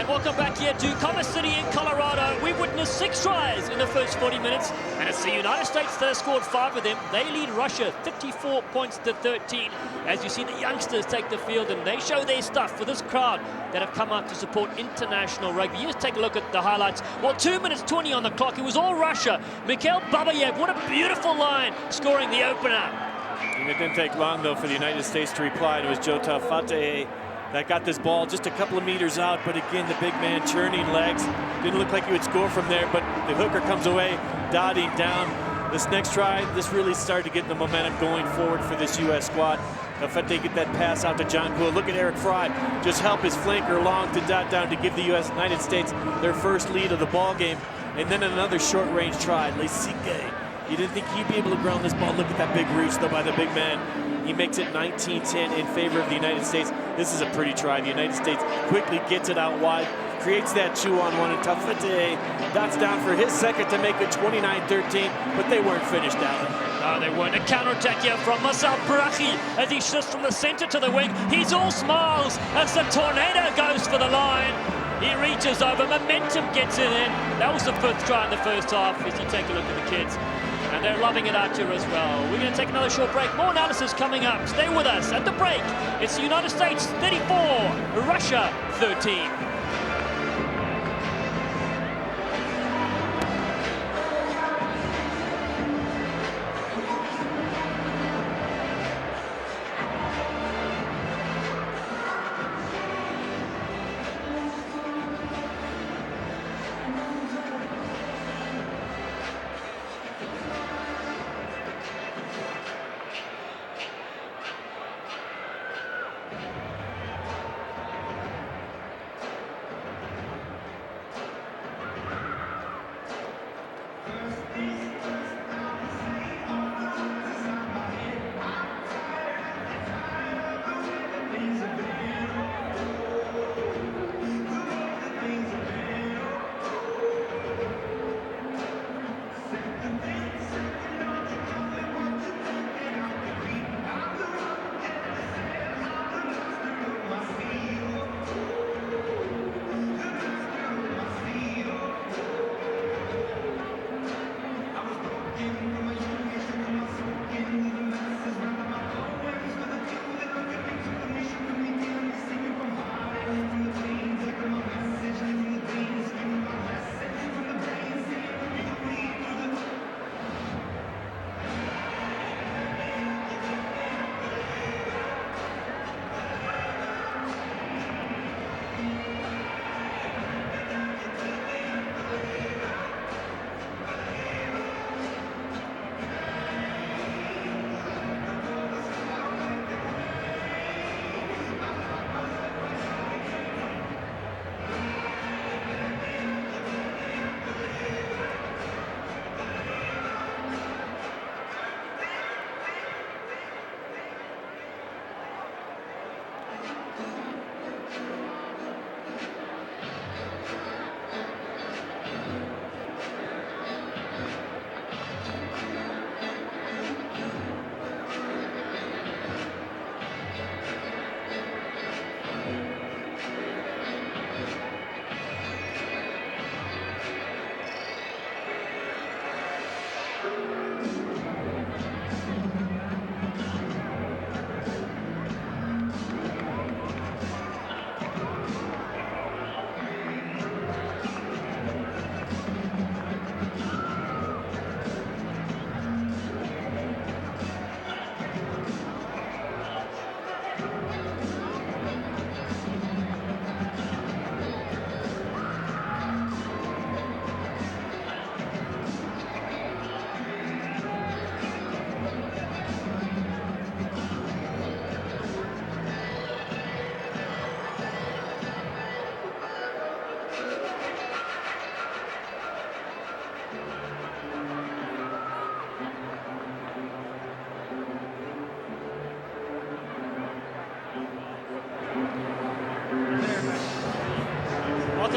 [SPEAKER 1] And welcome back here to Commerce City in Colorado. We witnessed 6 tries in the first 40 minutes, and it's the United States that have scored 5 of them. They lead Russia 54 points to 13. As you see the youngsters take the field, and they show their stuff for this crowd that have come out to support international rugby. Just take a look at the highlights. Well, 2 minutes 20 on the clock. It was all Russia. Mikhail Babayev, what a beautiful line, scoring the opener.
[SPEAKER 2] And it didn't take long, though, for the United States to reply. It was Jota Fateh that got this ball just a couple of meters out, but again, the big man churning legs. Didn't look like he would score from there, but the hooker comes away, dotting down. This next try, this really started to get the momentum going forward for this U.S. squad. Fateh get that pass out to John Gould. Look at Eric Fry, just help his flanker along to dot down to give the United States their first lead of the ball game. And then another short-range try, Lesike. You didn't think he'd be able to ground this ball. Look at that big reach, though, by the big man. He makes it 19-10 in favor of the United States. This is a pretty try. The United States quickly gets it out wide, creates that 2-on-1, and Fateh dots down for his second to make it 29-13, but they weren't finished out.
[SPEAKER 1] No, they weren't. A counterattack here from Marcel Brachi as he shifts from the center to the wing. He's all smiles as the tornado goes for the line. He reaches over, momentum gets it in. That was the 5th try in the first half as you take a look at the kids. And they're loving it out here as well. We're going to take another short break. More analysis coming up. Stay with us. At the break, it's the United States 34, Russia 13.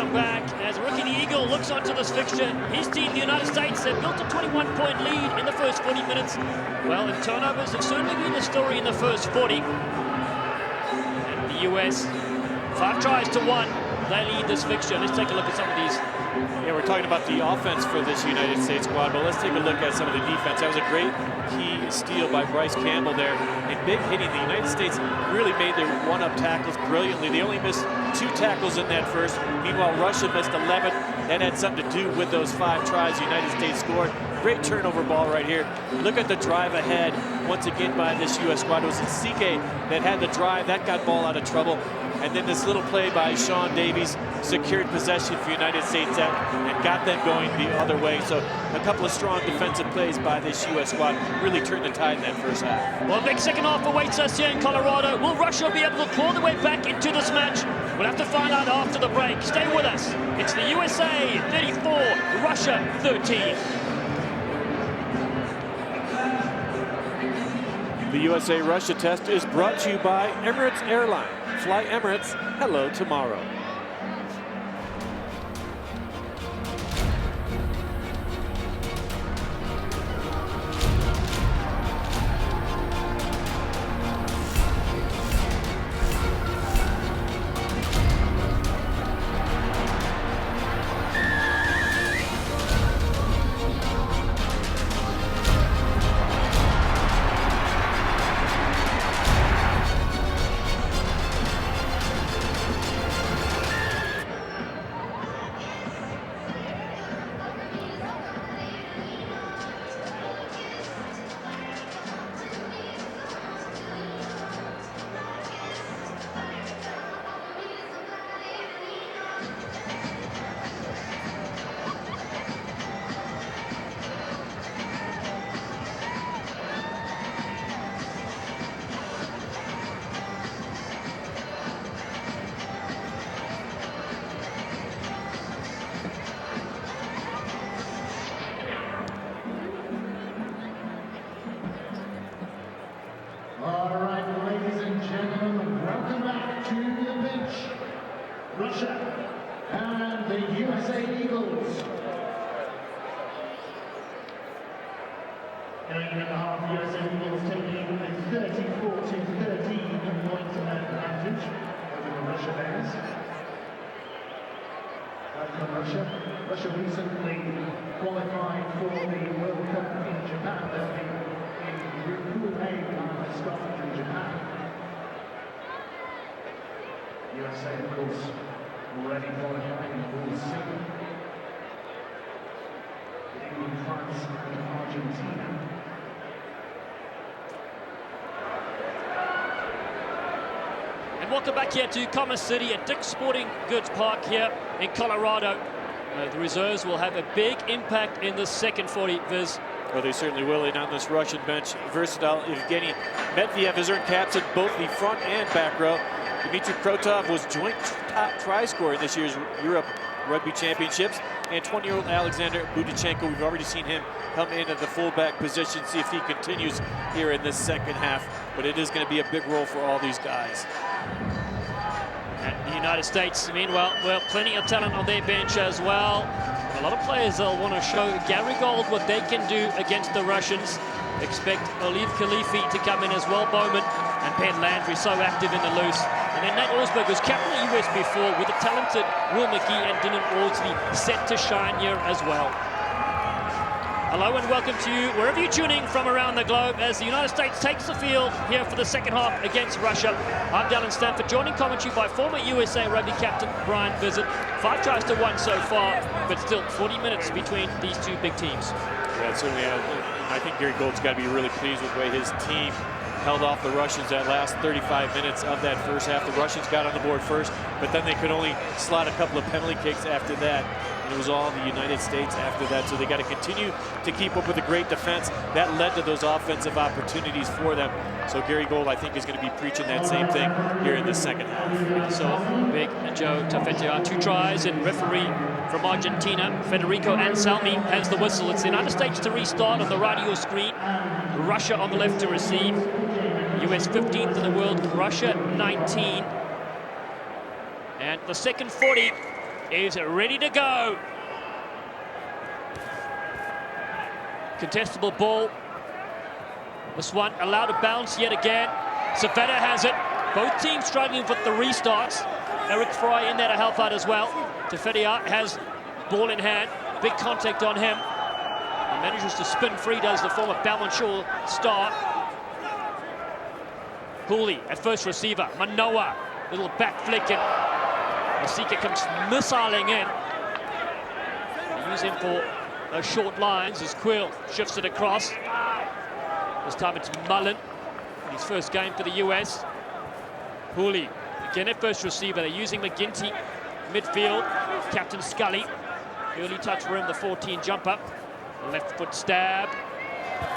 [SPEAKER 1] welcome back as Rookie Eagle looks onto this fixture. His team, the United States, have built a 21-point lead in the first 40 minutes. Well, and turnovers have certainly been the story in the first 40. And the US, 5 tries to 1. They lead this fixture. Let's take a look at some of these.
[SPEAKER 2] Yeah, we're talking about the offense for this United States squad, but let's take a look at some of the defense. That was a great key steal by Bryce Campbell there. And big hitting, the United States really made their one-up tackles brilliantly. They only missed 2 tackles in that first. Meanwhile, Russia missed 11. That had something to do with those 5 tries the United States scored. Great turnover ball right here. Look at the drive ahead, once again by this U.S. squad. It was Nsike that had the drive. That got ball out of trouble. And then this little play by Sean Davies secured possession for United States and got them going the other way. So a couple of strong defensive plays by this U.S. squad really turned the tide in that first half.
[SPEAKER 1] Well, a big second half awaits us here in Colorado. Will Russia be able to claw their way back into this match? We'll have to find out after the break. Stay with us. It's the USA 34, Russia 13.
[SPEAKER 2] The USA-Russia test is brought to you by Emirates Airline. Fly Emirates, hello tomorrow.
[SPEAKER 8] Russia and the USA Eagles. 9.5 USA Eagles taking a 34-13 point advantage over the Russia Bears. Russia recently qualified for the World Cup in Japan. They'll be in Group Pool A behind Scotland and Japan. USA, of course, already qualifying for Pool C. England, France, and Argentina.
[SPEAKER 1] And welcome back here to Commerce City at Dick's Sporting Goods Park here in Colorado. The reserves will have a big impact in the second 40, Viz.
[SPEAKER 2] Well, they certainly will. And on this Russian bench, versatile Evgeny Medvedev has earned caps at both the front and back row. Dmitry Krotov was joint top try scorer in this year's Europe Rugby Championships. And 20-year-old Alexander Budichenko, we've already seen him come in at the fullback position, see if he continues here in this second half. But it is going to be a big role for all these guys.
[SPEAKER 1] And the United States, meanwhile, well, plenty of talent on their bench as well. A lot of players will want to show Gary Gold what they can do against the Russians. Expect Olive Khalifi to come in as well, Bowman, and Penn Landry so active in the loose. And then Nate Osberg was captain of the US before with the talented Will McGee and Dylan Audsley set to shine here as well. Hello and welcome to you wherever you're tuning from around the globe as the United States takes the field here for the second half against Russia. I'm Dallin Stanford, joining commentary by former USA Rugby captain Brian Visit. 5 tries to 1 so far, but still 40 minutes between these two big teams.
[SPEAKER 2] Yeah, certainly. I think Gary Gold's got to be really pleased with the way his team held off the Russians that last 35 minutes of that first half. The Russians got on the board first, but then they could only slot a couple of penalty kicks after that. And it was all the United States after that. So they got to continue to keep up with a great defense. That led to those offensive opportunities for them. So Gary Gold, I think, is going to be preaching that same thing here in the second half.
[SPEAKER 1] So Big Joe Tafetea, 2 tries, and referee from Argentina, Federico Anselmi, has the whistle. It's the United States to restart on the right of your screen. Russia on the left to receive. US 15th in the world, Russia 19. And the second 40 is ready to go. Contestable ball. This one allowed to bounce yet again. Savetta has it. Both teams struggling with the restarts. Eric Fry in there to help out as well. Tefetia has ball in hand. Big contact on him. He manages to spin free, does the former Balmonshore star. Hooley at first receiver. Manoa, little back flick, and Masika comes missiling in. They use him for those short lines as Quill shifts it across. This time it's Mullen, his first game for the US. Hooley, again at first receiver. They're using McGinty midfield. Captain Scully, early touch for him, the 14 jump up. Left foot stab.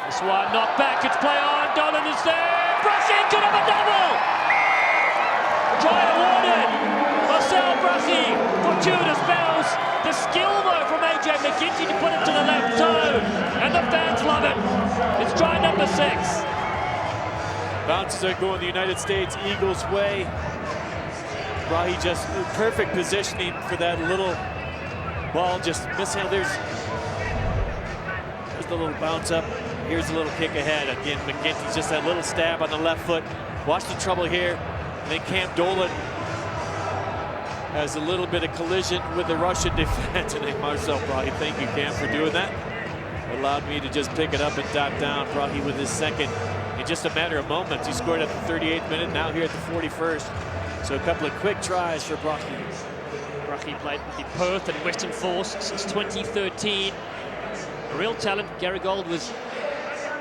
[SPEAKER 1] This one knocked back, it's play on. Dolan is there. Brushy could have a double. Try awarded. Marcel Brushy, fortuitous bounce. The skill though from AJ McGinty to put it to the left toe. And the fans love it. It's try number 6.
[SPEAKER 2] Bounces are going the United States Eagles' way. Brahi just perfect positioning for that little ball, just missing. There's the little bounce up. Here's a little kick ahead. Again, McGinty's just that little stab on the left foot. Watch the trouble here. And then Cam Dolan has a little bit of collision with the Russian defense. And then Marcel Brahi, thank you, Cam, for doing that. Allowed me to just pick it up and dot down. Brahi with his second in just a matter of moments. He scored at the 38th minute, now here at the 41st. So a couple of quick tries for Brahi.
[SPEAKER 1] Brahi played with the Perth and Western Force since 2013. A real talent. Gary Gold was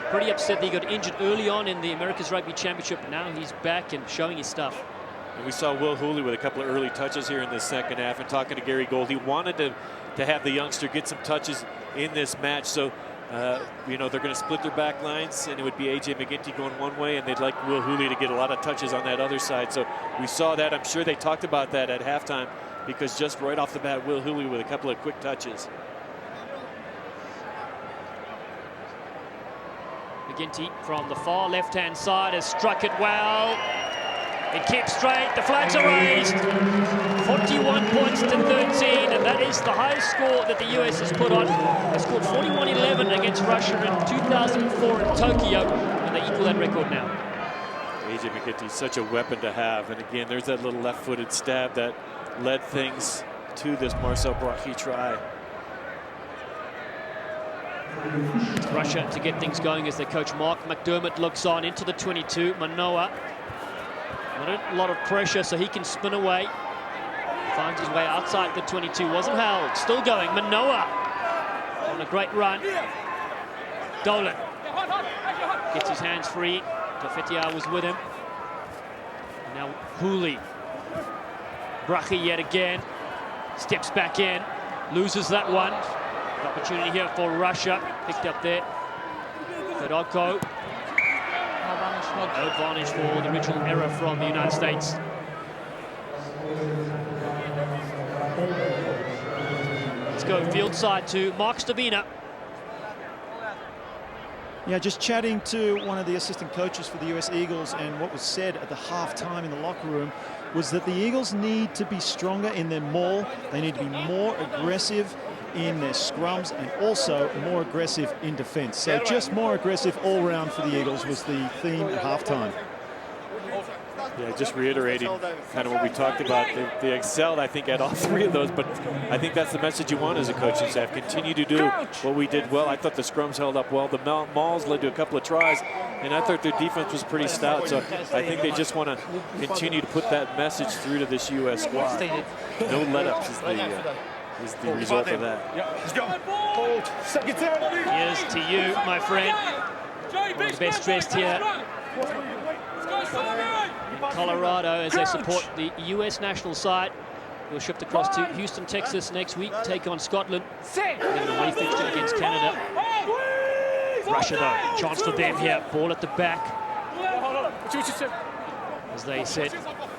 [SPEAKER 1] pretty upset that he got injured early on in the America's Rugby Championship. Now he's back and showing his stuff.
[SPEAKER 2] And we saw Will Hooley with a couple of early touches here in the second half. And talking to Gary Gold, he wanted to have the youngster get some touches in this match. So, you know, they're going to split their back lines, and it would be AJ McGinty going one way, and they'd like Will Hooley to get a lot of touches on that other side. So we saw that. I'm sure they talked about that at halftime, because just right off the bat, Will Hooley with a couple of quick touches.
[SPEAKER 1] McGinty from the far left-hand side has struck it well. It keeps straight, the flags are raised. 41 points to 13, and that is the highest score that the US has put on. They scored 41-11 against Russia in 2004 in Tokyo, and they equal that record now.
[SPEAKER 2] AJ McGinty, such a weapon to have. And again, there's that little left-footed stab that led things to this Marcel Brahi try.
[SPEAKER 1] Russia to get things going as their coach Mark McDermott looks on into the 22. Manoa, not a lot of pressure, so he can spin away. Finds his way outside the 22, wasn't held. Still going, Manoa on a great run. Dolan gets his hands free. Tefetia was with him. And now Hooley. Brahi yet again. Steps back in, loses that one. Opportunity here for Russia, picked up there. Fedotko. No varnish for the original error from the United States. Let's go field side to Mark Stavina.
[SPEAKER 3] Yeah, just chatting to one of the assistant coaches for the US Eagles, and what was said at the halftime in the locker room was that the Eagles need to be stronger in their maul. They need to be more aggressive in their scrums, and also more aggressive in defense. So just more aggressive all round for the Eagles was the theme at halftime.
[SPEAKER 2] Yeah, just reiterating kind of what we talked about. They excelled, I think, at all three of those, but I think that's the message you want as a coaching staff. Continue to do what we did well. I thought the scrums held up well. The mauls led to a couple of tries, and I thought their defense was pretty stout. So I think they just want to continue to put that message through to this U.S. squad. No let-ups is the result of that.
[SPEAKER 1] Here's to you, my friend. One of the best dressed here. Colorado, as they support the US national side. We'll shift across to Houston, Texas next week, take on Scotland. Then an away fixture against Canada. Russia, though, chance for them here. Ball at the back. As they set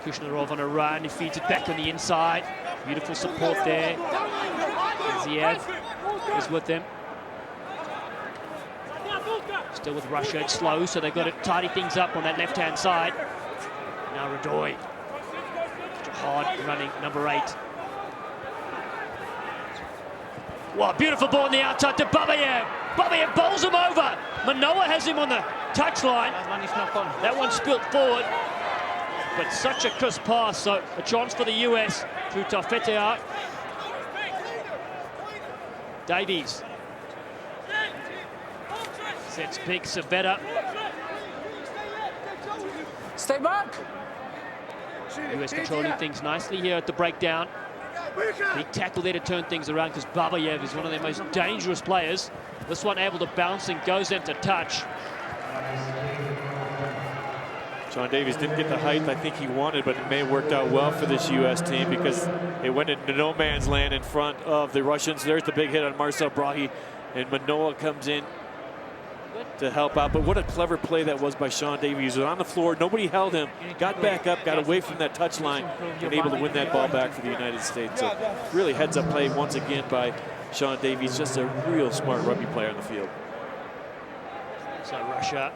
[SPEAKER 1] Kushnerov on a run, he feeds it back on the inside. Beautiful support there. Ziev is with them. Still with Russia, it's slow, so they've got to tidy things up on that left-hand side. Now Radoy, such a hard running number 8. Wow, beautiful ball on the outside to Babayev. Babayev bowls him over. Manoa has him on the touchline. That one spilt forward. But such a crisp pass, so a chance for the US through Tafetea. Davies. Sets big, Savetta.
[SPEAKER 4] Stay back.
[SPEAKER 1] US controlling things nicely here at the breakdown. Big tackle there to turn things around because Babayev is one of their most dangerous players. This one able to bounce and goes into touch.
[SPEAKER 2] Sean Davies didn't get the height I think he wanted, but it may have worked out well for this U.S. team because it went into no man's land in front of the Russians. There's the big hit on Marcel Brahi, and Manoa comes in to help out. But what a clever play that was by Sean Davies. He was on the floor, nobody held him, got back up, got away from that touch line, and able to win that ball back for the United States. So really heads-up play once again by Sean Davies, just a real smart rugby player on the field.
[SPEAKER 1] So Russia.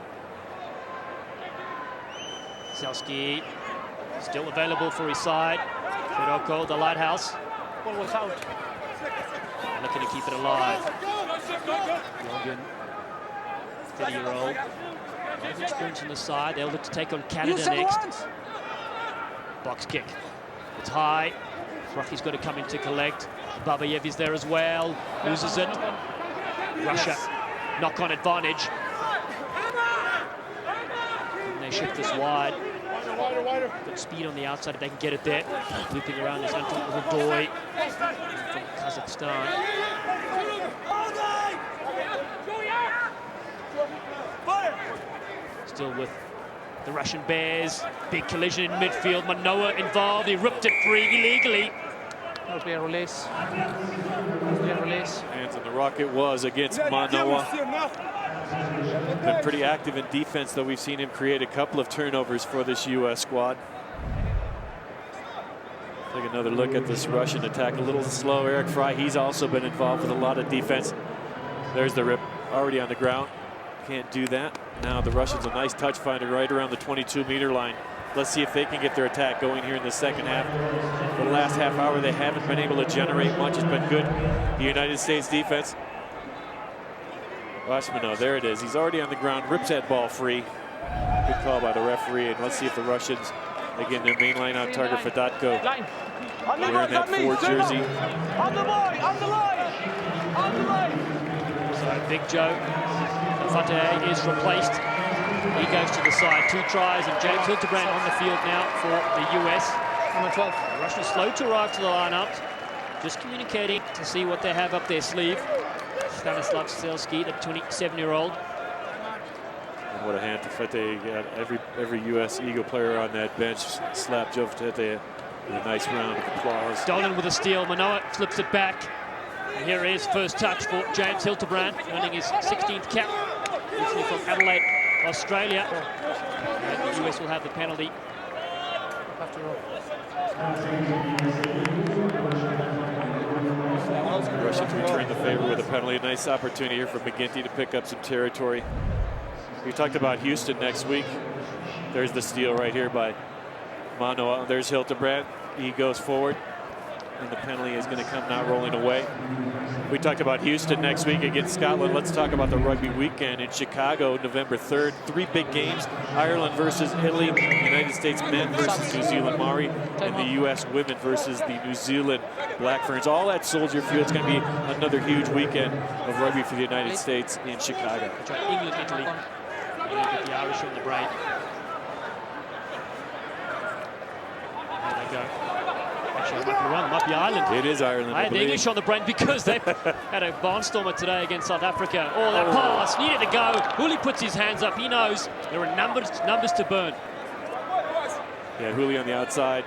[SPEAKER 1] Selski still available for his side. Fedorko, the lighthouse.
[SPEAKER 4] Ball was out.
[SPEAKER 1] Looking to keep it alive. Logan, 30-year-old. Experience on the side. They'll look to take on Canada next. Box kick. It's high. Rocky's got to come in to collect. Babayev is there as well. Loses it. Russia, knock-on advantage. And they shift this wide. Good speed on the outside if they can get it there. Looping around is Anton Rudoy from Kazakhstan. Still with the Russian Bears. Big collision in midfield. Manoa involved. He ripped it free illegally.
[SPEAKER 4] Clear release. Clear release.
[SPEAKER 2] Hands on the rock it was against Manoa. Been pretty active in defense, though we've seen him create a couple of turnovers for this U.S. squad. Take another look at this Russian attack. A little slow. Eric Fry, he's also been involved with a lot of defense. There's the rip, already on the ground. Can't do that. Now the Russians a nice touch finder right around the 22-meter line. Let's see if they can get their attack going here in the second half. For the last half hour, they haven't been able to generate much. It's been good. The United States defense. Washmano, there it is. He's already on the ground, rips that ball free. Good call by the referee. And let's see if the Russians, again, their main line on target for Datko. Wearing that 4 jersey.
[SPEAKER 4] On the line, on the line, on the line.
[SPEAKER 1] So Big Joe Fate is replaced. He goes to the side. 2 tries, and James Hildebrand on the field now for the US.
[SPEAKER 4] Number 12.
[SPEAKER 1] The Russians slow to arrive to the lineup. Just communicating to see what they have up their sleeve. Stanislav Selski, the 27-year-old.
[SPEAKER 2] And what a hand to Fete. Got every U.S. Eagle player on that bench. Slap Joe Fete with a nice round of applause.
[SPEAKER 1] Dolan with a steal. Manoa flips it back. And here is first touch for James Hildebrand, earning his 16th cap. Originally from Adelaide, Australia. And the US will have the penalty.
[SPEAKER 2] Russians return the favor with a penalty. A nice opportunity here for McGinty to pick up some territory. We talked about Houston next week. There's the steal right here by Manoa. There's Hildebrand. He goes forward, and the penalty is going to come now rolling away. We talked about Houston next week against Scotland. Let's talk about the rugby weekend in Chicago, November 3rd. 3 big games: Ireland versus Italy, United States men versus New Zealand Maori, and the U.S. women versus the New Zealand Black Ferns. All at Soldier Field. It's going to be another huge weekend of rugby for the United States in Chicago.
[SPEAKER 1] England, Italy. England get the Irish on the break. There they go. Actually, it might be wrong. It might be Ireland.
[SPEAKER 2] It is Ireland.
[SPEAKER 1] I had the English on the brain because they had a barnstormer today against South Africa. Oh, that pass needed to go. Hooli puts his hands up. He knows there are numbers to burn.
[SPEAKER 2] Yeah, Hooli on the outside.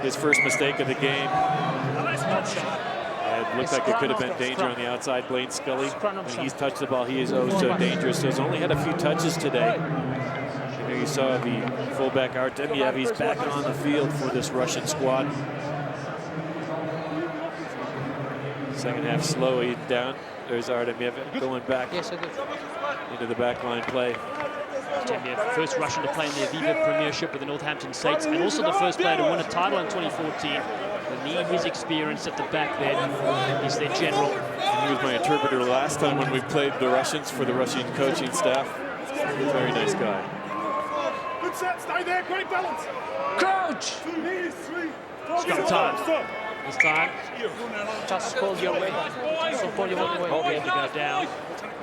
[SPEAKER 2] His first mistake of the game. It looked like it could have been danger on the outside. Blaine Scully, when he's touched the ball, he is oh so dangerous. So he's only had a few touches today. And here you saw the fullback Artemiev. He's back on the field for this Russian squad. Second half slowly down. There's Artemiev going back into the backline play.
[SPEAKER 1] Artemiev, first Russian to play in the Aviva Premiership with the Northampton Saints, and also the first player to win a title in 2014. We need his experience at the back then. He's their general.
[SPEAKER 2] And he was my interpreter last time when we played the Russians for the Russian coaching staff. Very nice guy.
[SPEAKER 4] Good set, stay there, great balance.
[SPEAKER 7] Crouch!
[SPEAKER 1] Scrum time. This time,
[SPEAKER 7] Just call your way. So call your way.
[SPEAKER 1] Evgeny to go down.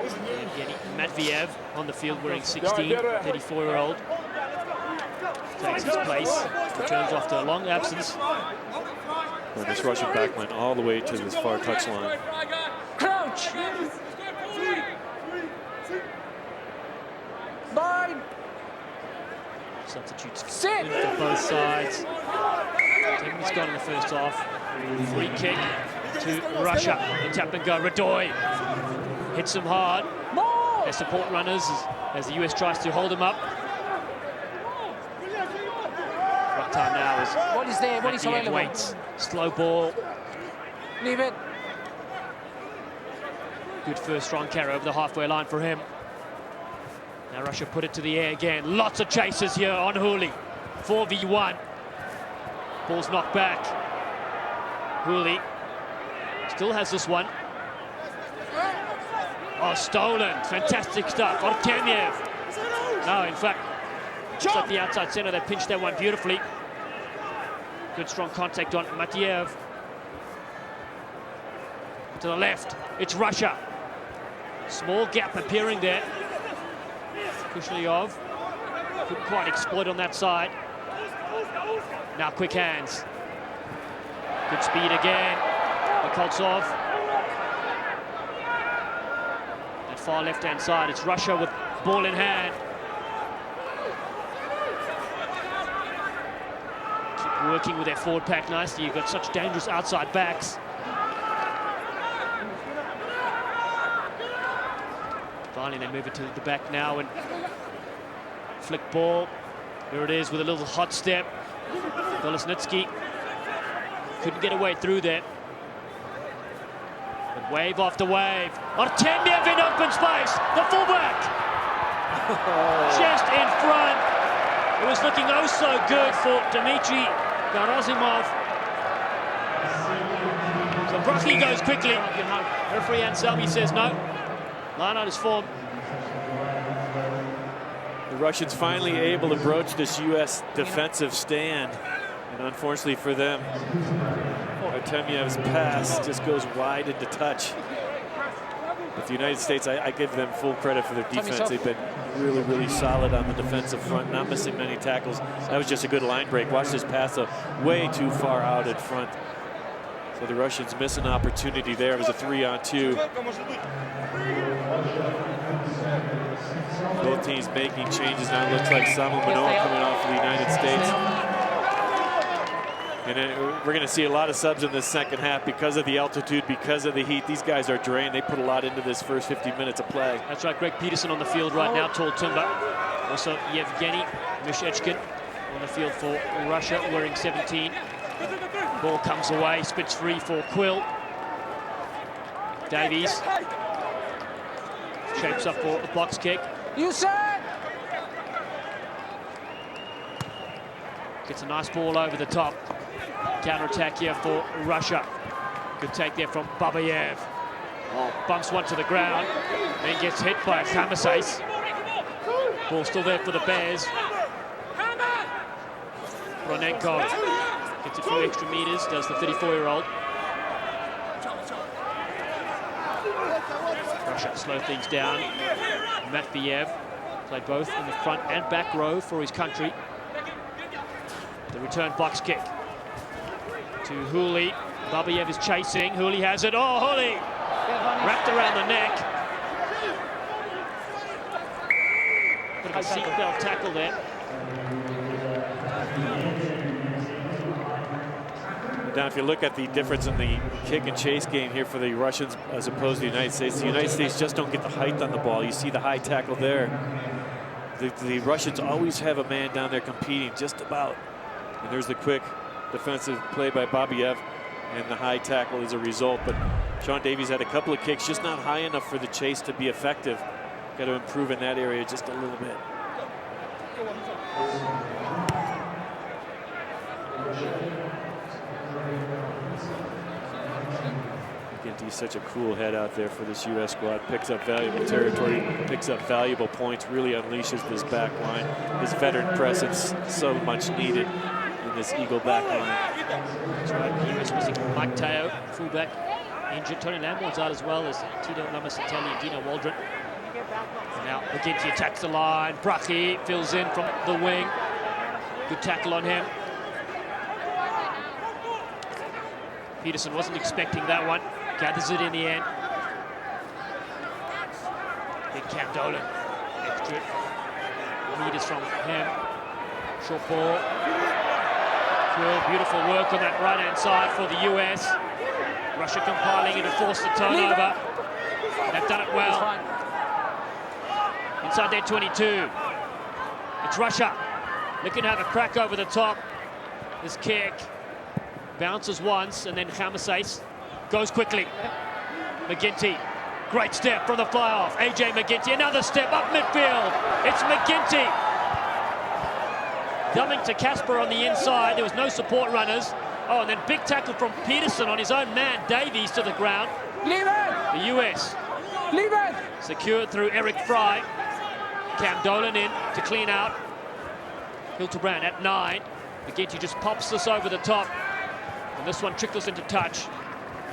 [SPEAKER 1] Evgeny Matviev on the field wearing 16, 34-year-old. Takes his place, returns after a long absence.
[SPEAKER 2] Well, this Russian back went all the way to this far touchline.
[SPEAKER 7] Crouch! Bind!
[SPEAKER 1] Substitutes
[SPEAKER 7] Sit!
[SPEAKER 1] for both sides. 10 minutes gone in the first half. Free kick to Russia. The tap and go. Radoy hits him hard.
[SPEAKER 7] More!
[SPEAKER 1] Their support runners as the US tries to hold him up. Right time now is
[SPEAKER 7] What is there? What is
[SPEAKER 1] Matiev
[SPEAKER 7] available?
[SPEAKER 1] waits. Slow ball.
[SPEAKER 7] Leave it.
[SPEAKER 1] Good first strong carry over the halfway line for him. Now Russia put it to the air again. Lots of chases here on Hooley. 4v1. Ball's knocked back. Hooley still has this one. Oh, stolen. Fantastic stuff. Artemiev. No, in fact, just at the outside centre, they pinched that one beautifully. Good strong contact on Matiev. To the left, it's Russia. Small gap appearing there. Kushlyov couldn't quite exploit on that side. Now quick hands. Good speed again. Koltsov. That far left-hand side, it's Russia with ball in hand. Keep working with their forward pack nicely. You've got such dangerous outside backs. Finally, they move it to the back now and flick ball. Here it is with a little hot step. Golesnitsky couldn't get away through there. But wave after wave. Artemiev in open space. The fullback. Just in front. It was looking oh so good for Dmitry Gerasimov. So Broccoli goes quickly. Referee Anselmi says no. Line out is formed.
[SPEAKER 2] The Russians finally able to broach this U.S. defensive stand. And unfortunately for them, Artemiev's pass just goes wide into touch. But the United States, I give them full credit for their defense. They've been really, really solid on the defensive front, not missing many tackles. That was just a good line break. Watch this pass way too far out in front. So the Russians miss an opportunity there. It was a 3-on-2. Both teams making changes now. It looks like Samu Manoa coming off for the United States. And then we're going to see a lot of subs in this second half because of the altitude, because of the heat. These guys are drained. They put a lot into this first 50 minutes of play.
[SPEAKER 1] That's right, Greg Peterson on the field right now, tall timber. Also Yevgeny Mishechkin on the field for Russia, wearing 17. Ball comes away, spits free for Quill. Davies shapes up for the box kick.
[SPEAKER 7] You said!
[SPEAKER 1] Gets a nice ball over the top. Counter-attack here for Russia. Good take there from Babayev. Oh, bumps one to the ground, then gets hit by Kamases. Ball still there for the Bears. Ronenko gets a few extra meters, does the 34-year-old. Russia slow things down. Matviev played both in the front and back row for his country. The return box kick to Hooley. Babayev is chasing. Hooley has it. Oh, Hooley! Wrapped around the neck. Bit of a seatbelt tackle there.
[SPEAKER 2] Now, if you look at the difference in the kick and chase game here for the Russians as opposed to the United States just don't get the height on the ball. You see the high tackle there. The Russians always have a man down there competing just about. And there's the quick defensive play by Babayev, and the high tackle is a result. But Sean Davies had a couple of kicks, just not high enough for the chase to be effective. Got to improve in that area just a little bit. He's such a cool head out there for this U.S. squad. Picks up valuable territory, picks up valuable points, really unleashes this back line. His veteran presence so much needed in this Eagle back line.
[SPEAKER 1] That's right, he was missing Mike Teo, fullback, injured. Tony Lamborn's out as well as Tito Lamasatelli and Dino Waldron. And now McGinty attacks the line. Brucky fills in from the wing. Good tackle on him. Peterson wasn't expecting that one. Gathers it in the end. Big Cam Dolan. Extra meters from him. Short ball. Good, beautiful work on that right-hand side for the US. Russia compiling it to force the turnover. They've done it well. Inside their 22. It's Russia. Looking to have a crack over the top. This kick bounces once, and then Khamasais goes quickly. McGinty, great step from the fly-off. AJ McGinty, another step up midfield. It's McGinty. Coming to Casper on the inside. There was no support runners. Oh, and then big tackle from Peterson on his own man, Davies, to the ground. The US secured through Eric Fry. Cam Dolan in to clean out. Hilterbrand at 9. McGinty just pops this over the top. And this one trickles into touch.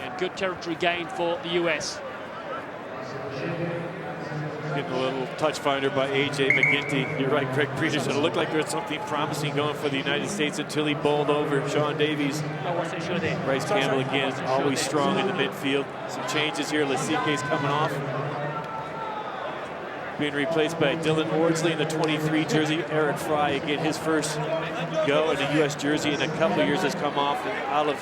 [SPEAKER 1] And good territory gain for the US.
[SPEAKER 2] Getting a little touch finder by AJ McGinty. You're right, Greg Peterson. It looked like there was something promising going for the United States until he bowled over Sean Davies. Bryce Campbell again, always strong in the midfield. Some changes here. Lasike's coming off. Being replaced by Dylan Ordsley in the 23 jersey. Eric Fry, again, his first go in a U.S. jersey in a couple of years, has come off. And Olive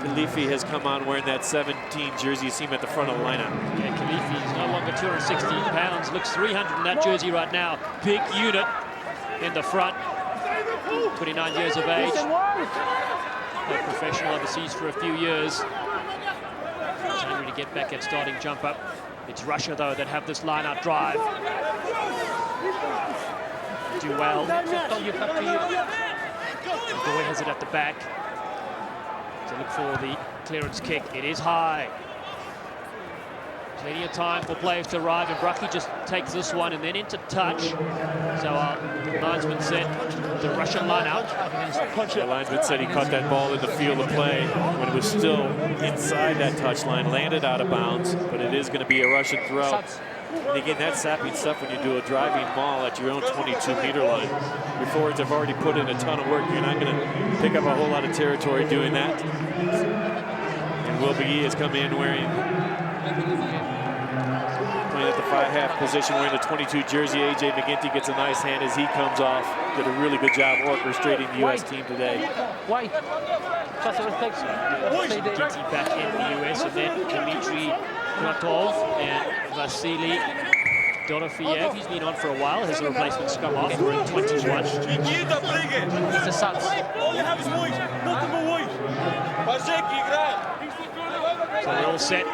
[SPEAKER 2] Khalifi has come on wearing that 17 jersey. You see him at the front of the lineup.
[SPEAKER 1] Yeah, Khalifi is no longer 216 pounds. Looks 300 in that jersey right now. Big unit in the front. 29 years of age. Played professional overseas for a few years. He's hungry to get back at starting jump up. It's Russia, though, that have this line-out drive. Do well. Goy has it at the back. To look for the clearance kick. It is high. Plenty of time for players to arrive, and Brucky just takes this one and then into touch. So our linesman said the Russian line-out.
[SPEAKER 2] The linesman said he caught that ball in the field of play when it was still inside that touchline, landed out of bounds, but it is going to be a Russian throw. And again, that's sapping stuff when you do a driving maul at your own 22-meter line. Your forwards have already put in a ton of work. You're not going to pick up a whole lot of territory doing that. And Will McGee has come in playing at the 5-half position, wearing the 22 jersey. AJ McGinty gets a nice hand as he comes off. Did a really good job orchestrating the U.S. team today.
[SPEAKER 1] McGinty back in the US, and then Dmitry Kratov and Vasily Dorofeyev. He's been on for a while. His replacement's come off. We're in 21. It's a Suns. So we're all set.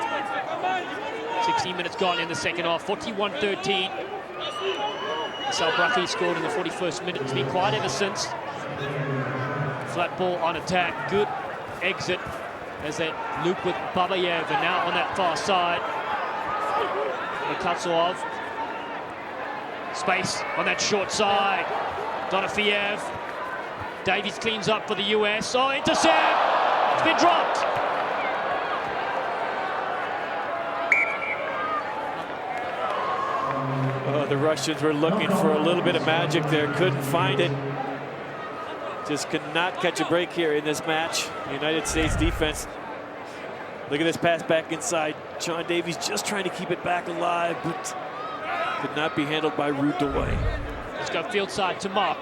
[SPEAKER 1] 16 minutes gone in the second half. 41-13. Sal Brucky scored in the 41st minute. It's been quiet ever since. Flat ball on attack. Good exit as they loop with Babayev, and now on that far side. Katsov. Space on that short side. Dorofeyev. Davies cleans up for the US. Oh, intercept! It's been dropped.
[SPEAKER 2] The Russians were looking for a little bit of magic there, couldn't find it. Just could not catch a break here in this match. The United States defense. Look at this pass back inside. Sean Davies just trying to keep it back alive, but could not be handled by Ruud de Way.
[SPEAKER 1] Let's go field side to Mark.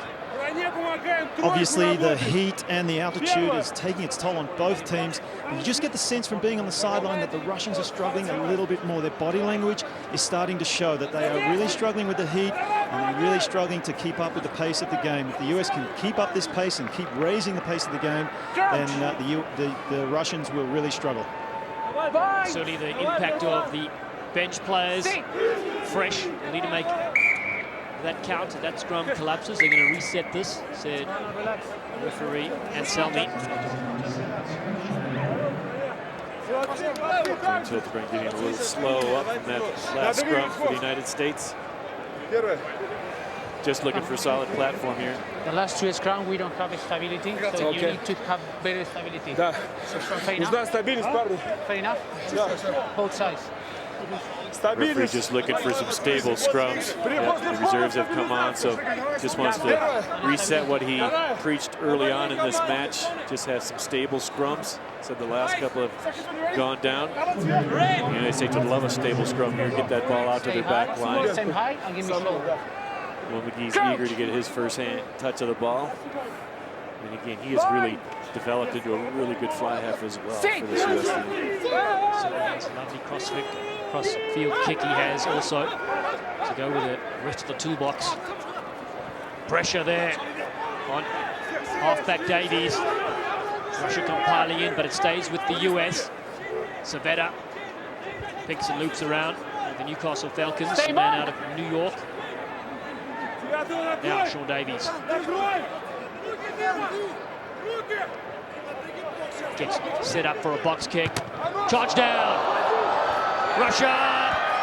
[SPEAKER 3] Obviously, the heat and the altitude is taking its toll on both teams. And you just get the sense from being on the sideline that the Russians are struggling a little bit more. Their body language is starting to show that they are really struggling with the heat and they're really struggling to keep up with the pace of the game. If the US can keep up this pace and keep raising the pace of the game, then the Russians will really struggle.
[SPEAKER 1] Certainly the impact of the bench players, fresh, will need to make that count and that scrum collapses, they're going to reset this, said referee Anselmi.
[SPEAKER 2] Hildebrand getting a little slow up from that last scrum for the United States. Just looking for a solid platform here.
[SPEAKER 7] The last 2 scrum, we don't have stability, so you need to have better stability. So fair enough? Fair enough? Both sides.
[SPEAKER 2] Referee just looking for some stable scrums. The reserves have come on, so just wants to reset what he preached early on in this match. Just have some stable scrums. Said the last couple have gone down. The United States would love a stable scrum here. Get that ball out to their back line.
[SPEAKER 7] Same height and give me slow.
[SPEAKER 2] Will McGee's eager to get his first hand touch of the ball. And again, he has really developed into a really good fly half as well for this US team.
[SPEAKER 1] So that's a lovely cross-field kick he has also to go with the rest of the toolbox. Pressure there on halfback Davies. Russia compiling in, but it stays with the US. Savetta picks and loops around with the Newcastle Falcons, a man out of New York. Now Sean Davies gets set up for a box kick. Charge down. Russia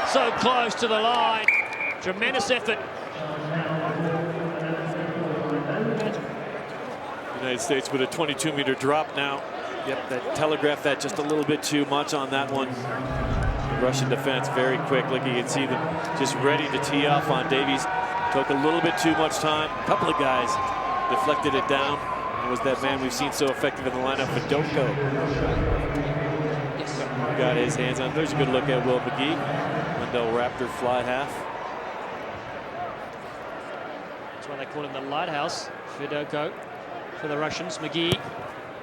[SPEAKER 1] so close to the line. Tremendous effort.
[SPEAKER 2] United States with a 22-meter drop now. Yep, that telegraphed that just a little bit too much on that one. Russian defense very quick. Look, you can see them just ready to tee off on Davies. Took a little bit too much time. A couple of guys deflected it down. It was that man we've seen so effective in the lineup, Fedotko. Got his hands on. There's a good look at Will McGee. Wendell Raptor fly half.
[SPEAKER 1] That's why they call him the lighthouse. Fedotko for the Russians. McGee,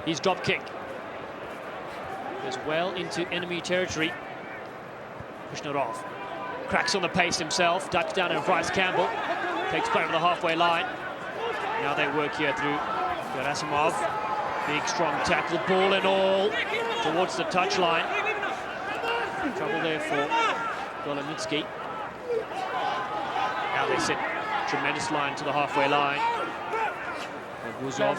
[SPEAKER 1] his drop kick goes well into enemy territory. Kushnarov cracks on the pace himself, ducks down and Bryce Campbell takes play to the halfway line. Now they work here through Gerasimov. Big strong tackle, ball and all towards the touchline. Trouble there for Golomitsky. Now they set tremendous line to the halfway line. And Buzov.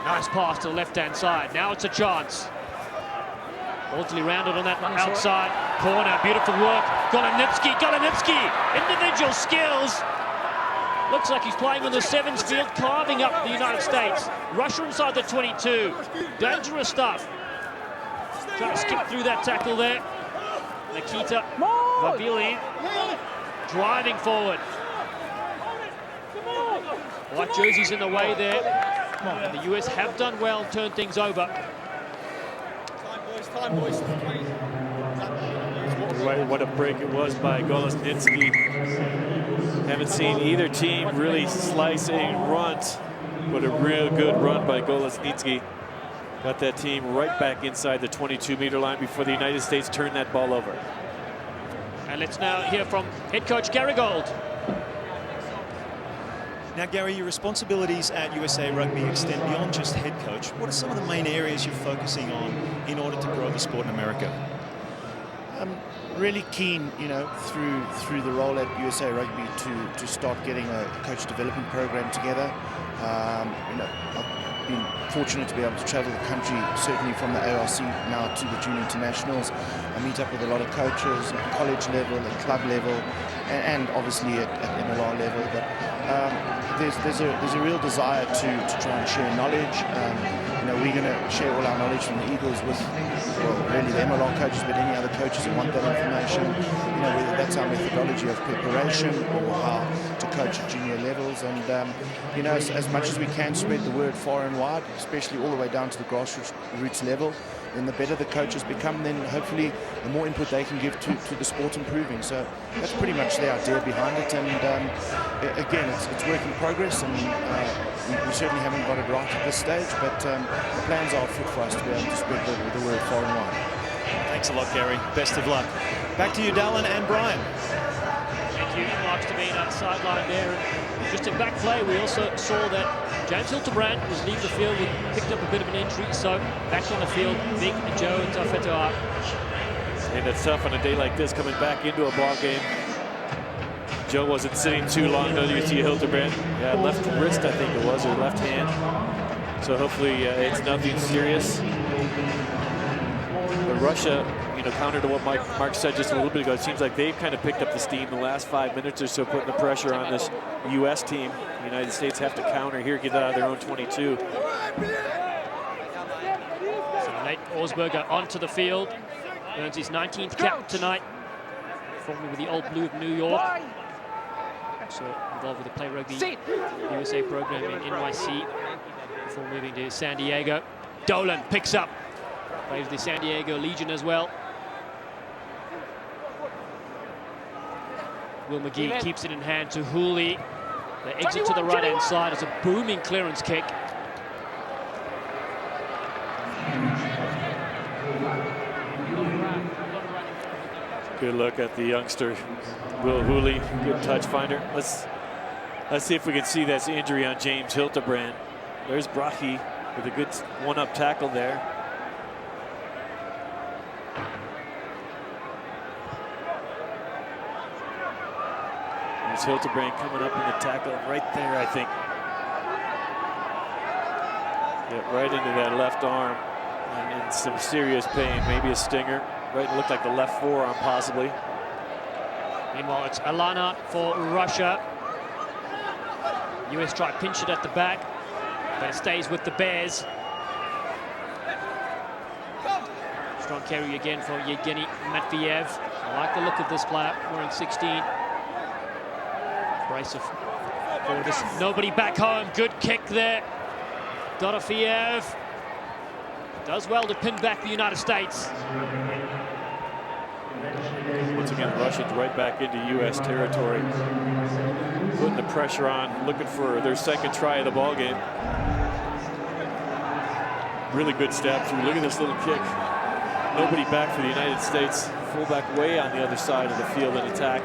[SPEAKER 1] Nice pass to the left-hand side. Now it's a chance. Orderly rounded on that outside corner. Beautiful work. Golomitsky. Individual skills. Looks like he's playing on the sevens field, carving up the United States. Russia inside the 22. Dangerous stuff. Trying to skip through that tackle there. Nikita Vavili driving forward. White jerseys in the way there. And the US have done well, turned things over.
[SPEAKER 2] What a break it was by Golomitsky. Haven't seen either team really slice a runt, but a real good run by Golomitsky. Got that team right back inside the 22-meter line before the United States turned that ball over.
[SPEAKER 1] And let's now hear from head coach Gary Gold.
[SPEAKER 3] Now, Gary, your responsibilities at USA Rugby extend beyond just head coach. What are some of the main areas you're focusing on in order to grow the sport in America?
[SPEAKER 5] I'm really keen, through the role at USA Rugby to start getting a coach development program together. I've been fortunate to be able to travel the country, certainly from the ARC now to the junior internationals. I meet up with a lot of coaches at college level, at club level, and obviously at MLR level. But there's a real desire to try and share knowledge. We're going to share all our knowledge from the Eagles with, really the MLR coaches, but any other coaches who want that information. Whether that's our methodology of preparation or how to coach at junior levels. And, as much as we can spread the word far and wide, especially all the way down to the grassroots level, then the better the coaches become, then hopefully the more input they can give to the sport improving. So that's pretty much the idea behind it. And again, it's work in progress, and we certainly haven't got it right at this stage, but the plans are afoot for us to be able to spread the word far and wide.
[SPEAKER 3] Thanks a lot, Gary. Best of luck. Back to you, Dallin and Brian.
[SPEAKER 1] Thank you, Mark Stabina, sideline there. And just in back play, we also saw that James Hildebrand was leaving the field, picked up a bit of an injury, so back on the field, Big Joe Tafetoa.
[SPEAKER 2] And it's tough on a day like this, coming back into a ball game. Joe wasn't sitting too long, though. You see Hildebrand. Yeah, left wrist, I think it was, or left hand. So hopefully it's nothing serious. But Russia, you know, counter to what Mark said just a little bit ago, it seems like they've kind of picked up the steam the last 5 minutes or so, putting the pressure on this U.S. team. The United States have to counter here, get it out of their own 22.
[SPEAKER 1] So Nate Osberger onto the field. Earns his 19th cap tonight. Formerly with the Old Blue of New York. Also involved with the Play Rugby USA program in NYC before moving to San Diego. Dolan picks up. Plays the San Diego Legion as well. Will McGee keeps it in hand to Hooley. They exit to the right-hand side. It's a booming clearance kick.
[SPEAKER 2] Good look at the youngster, Will Hooley. Good touch finder. Let's see if we can see this injury on James Hildebrand. There's Brahe with a good one-up tackle there. There's Hildebrand coming up in the tackle right there, I think. Yeah, right into that left arm and in some serious pain, maybe a stinger. Right, looked like the left forearm possibly.
[SPEAKER 1] Meanwhile, it's Alana for Russia. US try to pinch it at the back, but it stays with the Bears. Strong carry again for Yevgeny Matviev. I like the look of this player, wearing 16. Brace of forwards. Nobody back home. Good kick there. Dorofeev does well to pin back the United States.
[SPEAKER 2] Once again, Russians right back into U.S. territory. Putting the pressure on, looking for their second try of the ball game. Really good stab through. Look at this little kick. Nobody back for the United States. Fullback way on the other side of the field in attack.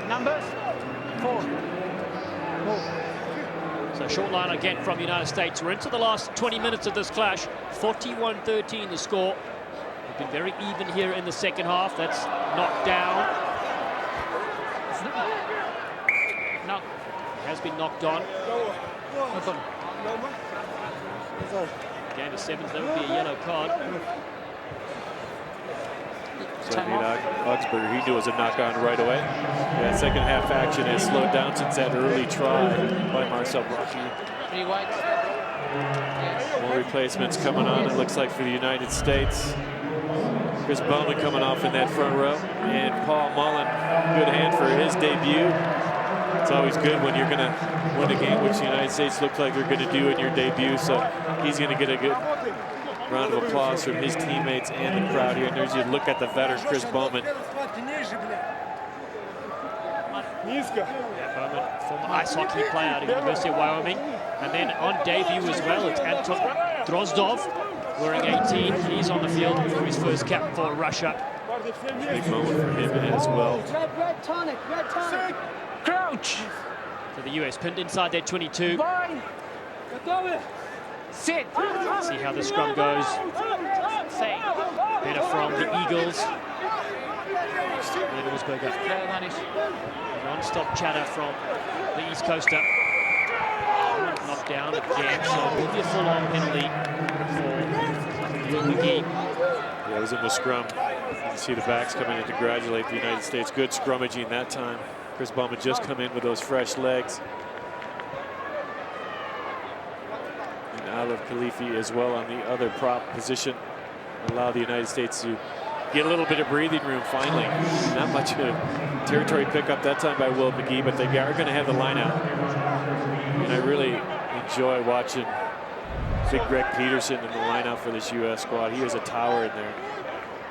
[SPEAKER 7] Numbers 4.
[SPEAKER 1] So short line again from the United States. We're into the last 20 minutes of this clash. 41-13 the score. We've been very even here in the second half. That's knocked down.
[SPEAKER 7] No.
[SPEAKER 1] It has been knocked on. Game of 7th, that would be a yellow card.
[SPEAKER 2] So Augsburger, he knew it was a knock-on right away. Yeah, second half action has slowed down since that early try by Marcel Brahe. More replacements coming on, it looks like, for the United States. Chris Bowman coming off in that front row. And Paul Mullen, good hand for his debut. It's always good when you're going to win a game, which the United States look like they're going to do in your debut. So he's going to get a good round of applause from his teammates and the crowd here. And there's you look at the veteran, Chris Bowman.
[SPEAKER 1] Yeah, Bowman, former ice hockey player out of the University of Wyoming. And then on debut as well, it's Anton Drozdov, wearing 18. He's on the field for his first cap for Russia.
[SPEAKER 2] Big moment for him as well.
[SPEAKER 4] Red tonic.
[SPEAKER 7] Crouch.
[SPEAKER 1] So the US pinned inside their 22.
[SPEAKER 7] Sit.
[SPEAKER 1] See how the scrum goes. Better from the Eagles. Osberger. Non-stop chatter from the East Coaster. Knocked down again, so it will be a full-on penalty for McGee.
[SPEAKER 2] Yeah, it was in the scrum. You can see the backs coming in to congratulate the United States. Good scrummaging that time. Chris Bowman just come in with those fresh legs. And Alov Khalifi as well on the other prop position. Allow the United States to get a little bit of breathing room finally. Not much of territory pickup that time by Will McGee, but they are going to have the line out. And I really enjoy watching big Greg Peterson in the lineup for this U.S. squad. He was a tower in there.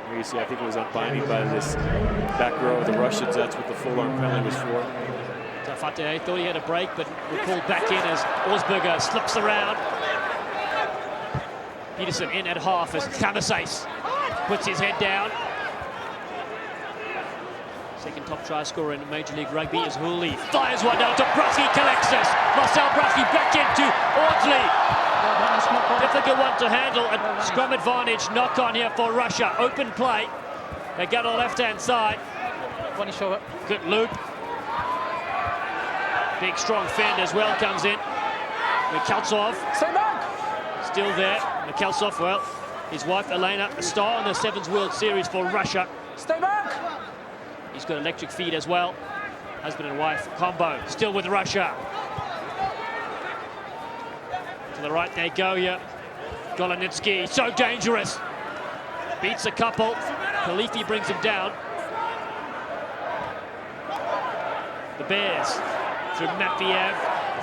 [SPEAKER 2] Here you see, I think it was unbinding by this back row of the Russians. That's what the full-arm penalty was for.
[SPEAKER 1] Tafate thought he had a break, but we're called back in as Osberger slips around. Peterson in at half as Thamasais puts his head down. Second top try scorer in Major League Rugby is Hooley. Fires one down to Brahe, collects us. Marcel Brahe back into Audley. Difficult one to handle. A scrum advantage, knock on here for Russia. Open play. They go to the left-hand side. Good loop. Big strong fend as well comes in. Mikhaltsov.
[SPEAKER 7] Stay back.
[SPEAKER 1] Still there. Mikhaltsov, well, his wife Elena, a star in the Sevens World Series for Russia.
[SPEAKER 7] Stay back.
[SPEAKER 1] He's got electric feet as well. Husband and wife combo, still with Russia. To the right they go here. Golonitsky, so dangerous. Beats a couple. Khalifi brings him down. The Bears through Matveyev,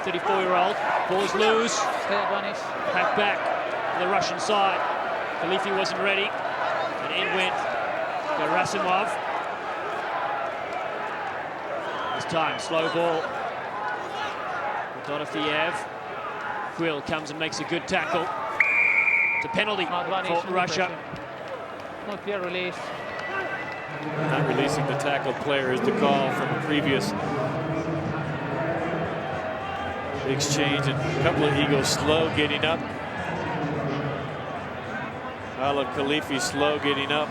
[SPEAKER 1] the 34-year-old. Ball's loose. Packed back to the Russian side. Khalifi wasn't ready. And in went Gerasimov. This time, slow ball. Dorofeyev. Quill comes and makes a good tackle. It's a penalty for Russia.
[SPEAKER 7] Not clear release.
[SPEAKER 2] Not releasing the tackled player is the call from a previous exchange, and a couple of egos slow getting up. Ala Khalifi slow getting up.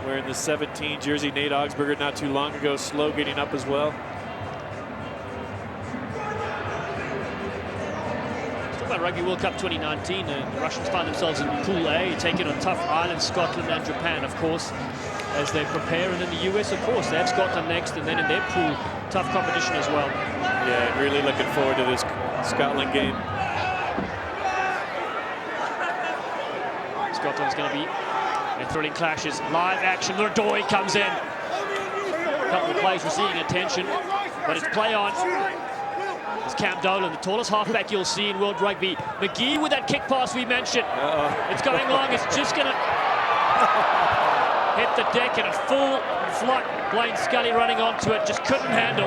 [SPEAKER 2] Wearing the 17 jersey. Nate Augsburger not too long ago slow getting up as well.
[SPEAKER 1] Rugby World Cup 2019, the Russians find themselves in Pool A, taking on tough Ireland, Scotland and Japan, of course, as they prepare. And in the US, of course, they have Scotland next, and then in their pool, tough competition as well.
[SPEAKER 2] Yeah, really looking forward to this Scotland game.
[SPEAKER 1] Scotland's going to be in thrilling clashes. Live action, Lurdoy comes in. A couple of plays receiving attention, but it's play on. It's Cam Dolan, the tallest halfback you'll see in World Rugby. McGee with that kick pass we mentioned. It's going long, it's just going to hit the deck in a full flight. Blaine Scully running onto it, just couldn't handle.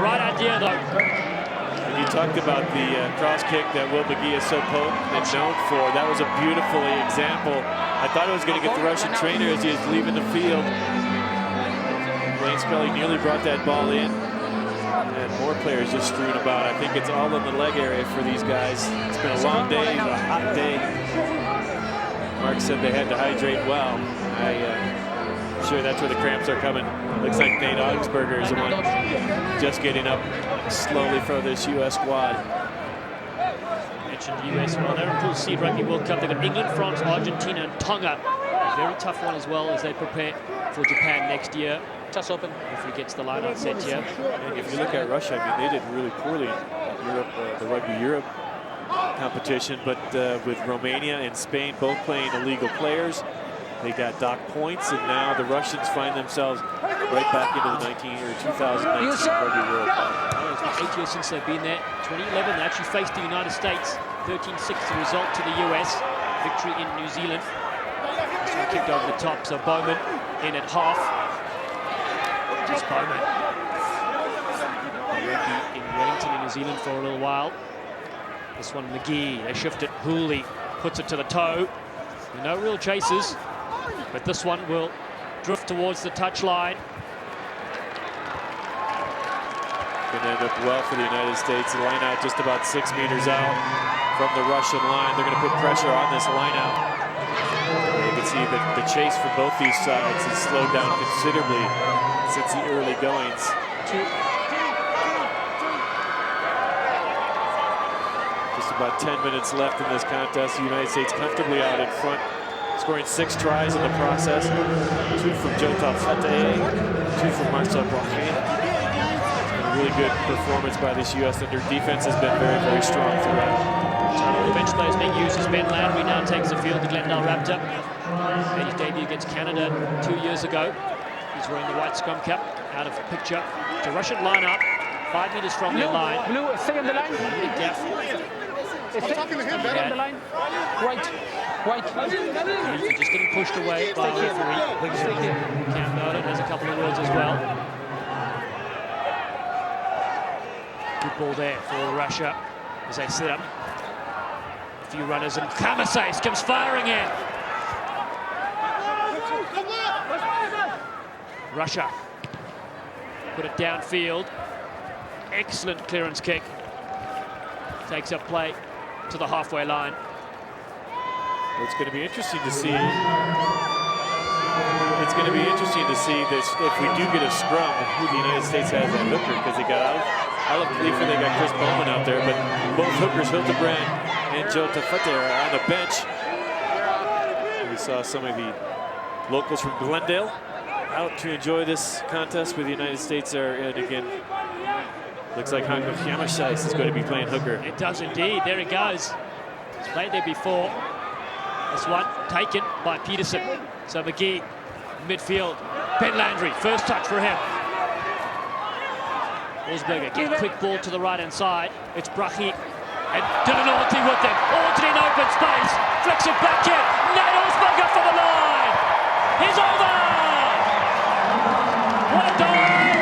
[SPEAKER 1] Right idea though.
[SPEAKER 2] And you talked about the cross kick that Will McGee is so potent and known for. That was a beautiful example. I thought it was going to get the Russian trainer as he was leaving the field. Blaine Scully nearly brought that ball in. And more players just strewn about. I think it's all in the leg area for these guys. It's been a long day, a hot day. Mark said they had to hydrate well. I'm sure that's where the cramps are coming. Looks like Nate Augsburger is the one just getting up slowly for this U.S. squad.
[SPEAKER 1] Mentioned the U.S. Well, they're in Pool C Rugby World Cup. They've got England, France, Argentina, and Tonga. A very tough one as well as they prepare for Japan next year. Toss open if he gets the line-out set here.
[SPEAKER 2] And if you look at Russia, I mean, they did really poorly in Europe, the Rugby Europe competition, but with Romania and Spain both playing illegal players, they got dock points, and now the Russians find themselves right back into the 2019 Rugby World Cup.
[SPEAKER 1] Well, it's been 8 years since they've been there. 2011, they actually faced the United States. 13-6 the result to the US. Victory in New Zealand. This one kicked over the top, so Bowman in at half. Just Bowman. Rugby in Wellington in New Zealand for a little while. This one McGee, they shift it. Hooley puts it to the toe. No real chases, but this one will drift towards the touchline.
[SPEAKER 2] Going to end up well for the United States. The line out just about 6 meters out from the Russian line. They're going to put pressure on this line out. You can see that the chase for both these sides has slowed down considerably since the early goings. Just about 10 minutes left in this contest. The United States comfortably out in front, scoring 6 tries in the process. 2 from Jota Fateh, 2 from Marcel Brochet. A really good performance by this U.S. and their defense has been very, very strong throughout.
[SPEAKER 1] The bench players being used as Ben Landry now takes the field, the Glendale Raptor. Made his debut against Canada 2 years ago. He's wearing the white scrum cap, out of the picture. It's a Russian line-up, 5 meters from their line.
[SPEAKER 7] Blue, stay on the line.
[SPEAKER 1] Big gap.
[SPEAKER 7] Stay on the line. White.
[SPEAKER 1] He's just getting pushed away by the referee. Cam Nolan has a couple of words as well. Good ball there for Russia as they set up. A few runners, and Kamasace comes firing in. Russia put it downfield. Excellent clearance kick. Takes up play to the halfway line.
[SPEAKER 2] It's going to be interesting to see It's going to be interesting to see this if we do get a scrum, who the United States has at hooker, because they got Alef Khalifa, they got Chris Bowman out there, but both hookers, Hildebrand and Joe Tafete, are on the bench. We saw some of the locals from Glendale out to enjoy this contest with the United States there, and again, looks like Hanko Yamashais is going to be playing hooker.
[SPEAKER 1] It does indeed. There he goes. He's played there before. This one taken by Peterson. So McGee, midfield. Ben Landry, first touch for him. Osberger, get quick ball to the right-hand side. It's Brachy and Dinanalti with them. Alton in open space. Flicks it back in. Nate Osberger for the line. He's over. What a dive.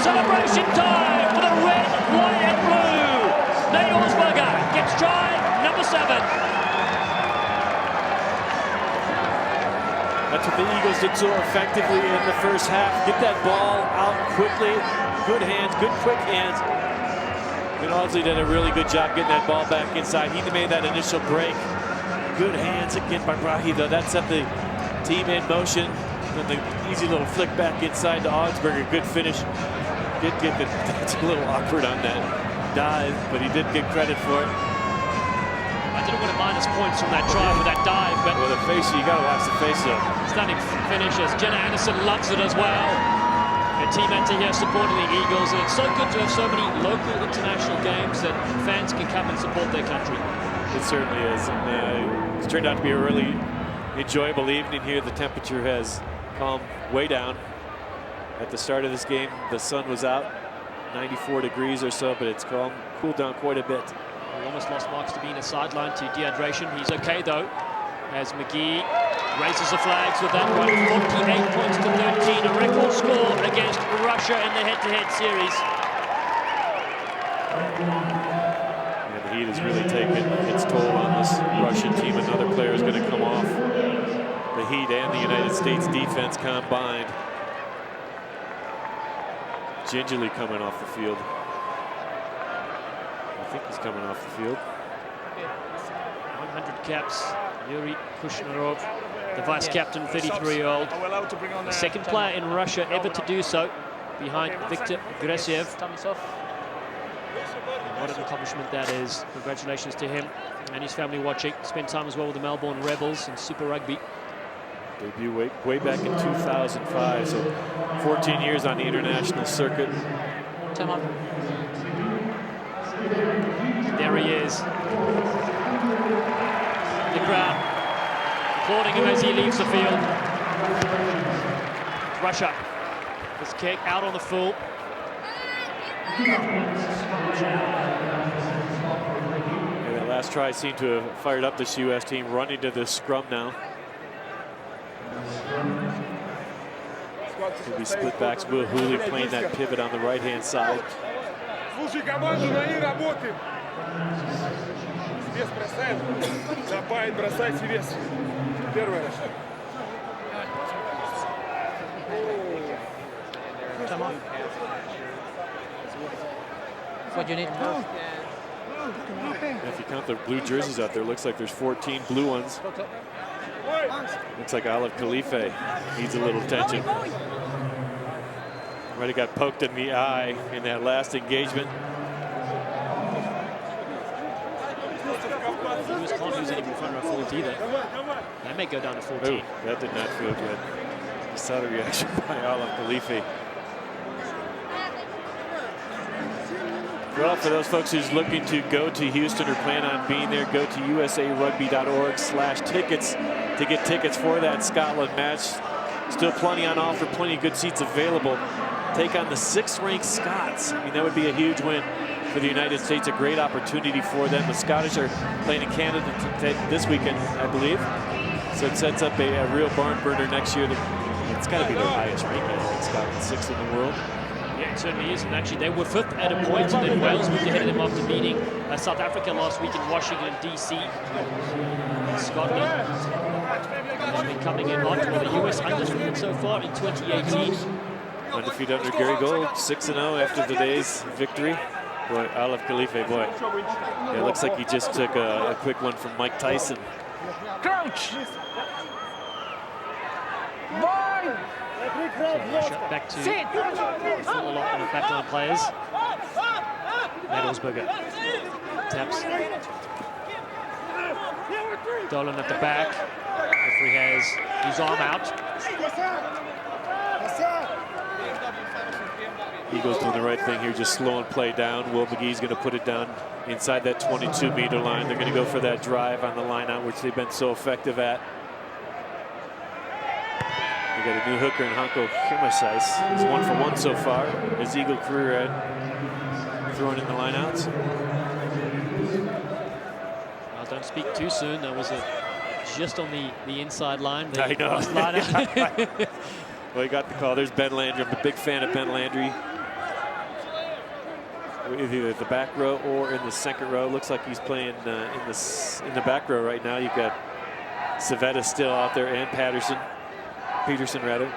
[SPEAKER 1] Celebration time for the red, white and blue. Nate Osberger gets try number 7.
[SPEAKER 2] That's what the Eagles did so effectively in the first half. Get that ball out quickly. Good hands, good quick hands. And Audsley did a really good job getting that ball back inside. He made that initial break. Good hands again by Brachy, though. That set the team in motion. And the easy little flick back inside to Augsburger. Good finish. It's a little awkward on that dive, but he did get credit for it.
[SPEAKER 1] I didn't want to minus points from that try with that dive, but
[SPEAKER 2] with a face, you got to watch the face up.
[SPEAKER 1] Stunning finishes. Jenna Anderson loves it as well. Her teammates are here supporting the Eagles, and it's so good to have so many local international games that fans can come and support their country.
[SPEAKER 2] It certainly is, and it's turned out to be a really enjoyable evening here. The temperature has calmed way down. At the start of this game, the sun was out, 94 degrees or so, but it's cooled down quite a bit.
[SPEAKER 1] We almost lost Marks to being a sideline to dehydration. He's okay though, as McGee raises the flags with that one. 48 points to 13, a record score against Russia in the head-to-head series.
[SPEAKER 2] And the heat has really taken its toll on this Russian team. Another player is going to come off. The heat and the United States defense combined. Gingerly coming off the field. I think he's coming off the field.
[SPEAKER 1] 100 caps, Yuri Kushnarov, the vice captain, 33-year-old. The second player in Russia ever to do so, behind Viktor Gresiev. What an accomplishment that is. Congratulations to him and his family watching. Spent time as well with the Melbourne Rebels in Super Rugby.
[SPEAKER 2] Debut way back in 2005, so 14 years on the international circuit.
[SPEAKER 1] Time up. There he is. The crowd applauding him as he leaves the field. Russia. This kick out on the full.
[SPEAKER 2] And that last try seemed to have fired up this U.S. team, running to the scrum now. Could be split backs. Will Hooley playing that pivot on the right-hand side.
[SPEAKER 7] What you need?
[SPEAKER 2] If you count the blue jerseys out there, looks like there's 14 blue ones. Looks like Alef Khalifa needs a little attention. Already got poked in the eye in that last engagement.
[SPEAKER 1] Lewis can't lose any more front row forwards either. That may go down to 14.
[SPEAKER 2] Ooh, that did not feel good. You saw the reaction by Alef Khalifa. Well, for those folks who's looking to go to Houston or plan on being there, go to usarugby.org/tickets to get tickets for that Scotland match. Still plenty on offer, plenty of good seats available. Take on the 6th-ranked Scots. I mean, that would be a huge win for the United States, a great opportunity for them. The Scottish are playing in Canada this weekend, I believe. So it sets up a real barn burner next year. It's got to be their highest ranking, I think. Scotland 6th in the world.
[SPEAKER 1] Yeah, it certainly is. And actually, they were 5th at a point, and then Wales moved ahead of them after beating South Africa last week in Washington, D.C. Scotland has been coming in hot. Well, the U.S. undefeated so far in 2018.
[SPEAKER 2] Undefeated under Gary Gold, 6-0 after today's victory. Boy, Alef Khalifa, boy. Yeah, it looks like he just took a quick one from Mike Tyson.
[SPEAKER 7] Crouch!
[SPEAKER 1] Russia back to full allotment of backline players. Nate Olsberger taps. Dolan at the back. Referee has his arm out.
[SPEAKER 2] Eagles doing the right thing here, just slowing play down. Will McGee's going to put it down inside that 22-meter line. They're going to go for that drive on the line out, which they've been so effective at. They got a new hooker in Hanko Kimasais. He's 1 for 1 so far. His Eagle career at throwing in the lineouts.
[SPEAKER 1] Well, don't speak too soon. That was just on the inside line.
[SPEAKER 2] I know. Well, he got the call. There's Ben Landry. I'm a big fan of Ben Landry. Either at the back row or in the second row. Looks like he's playing in the back row right now. You've got Savetta still out there and Peterson rather.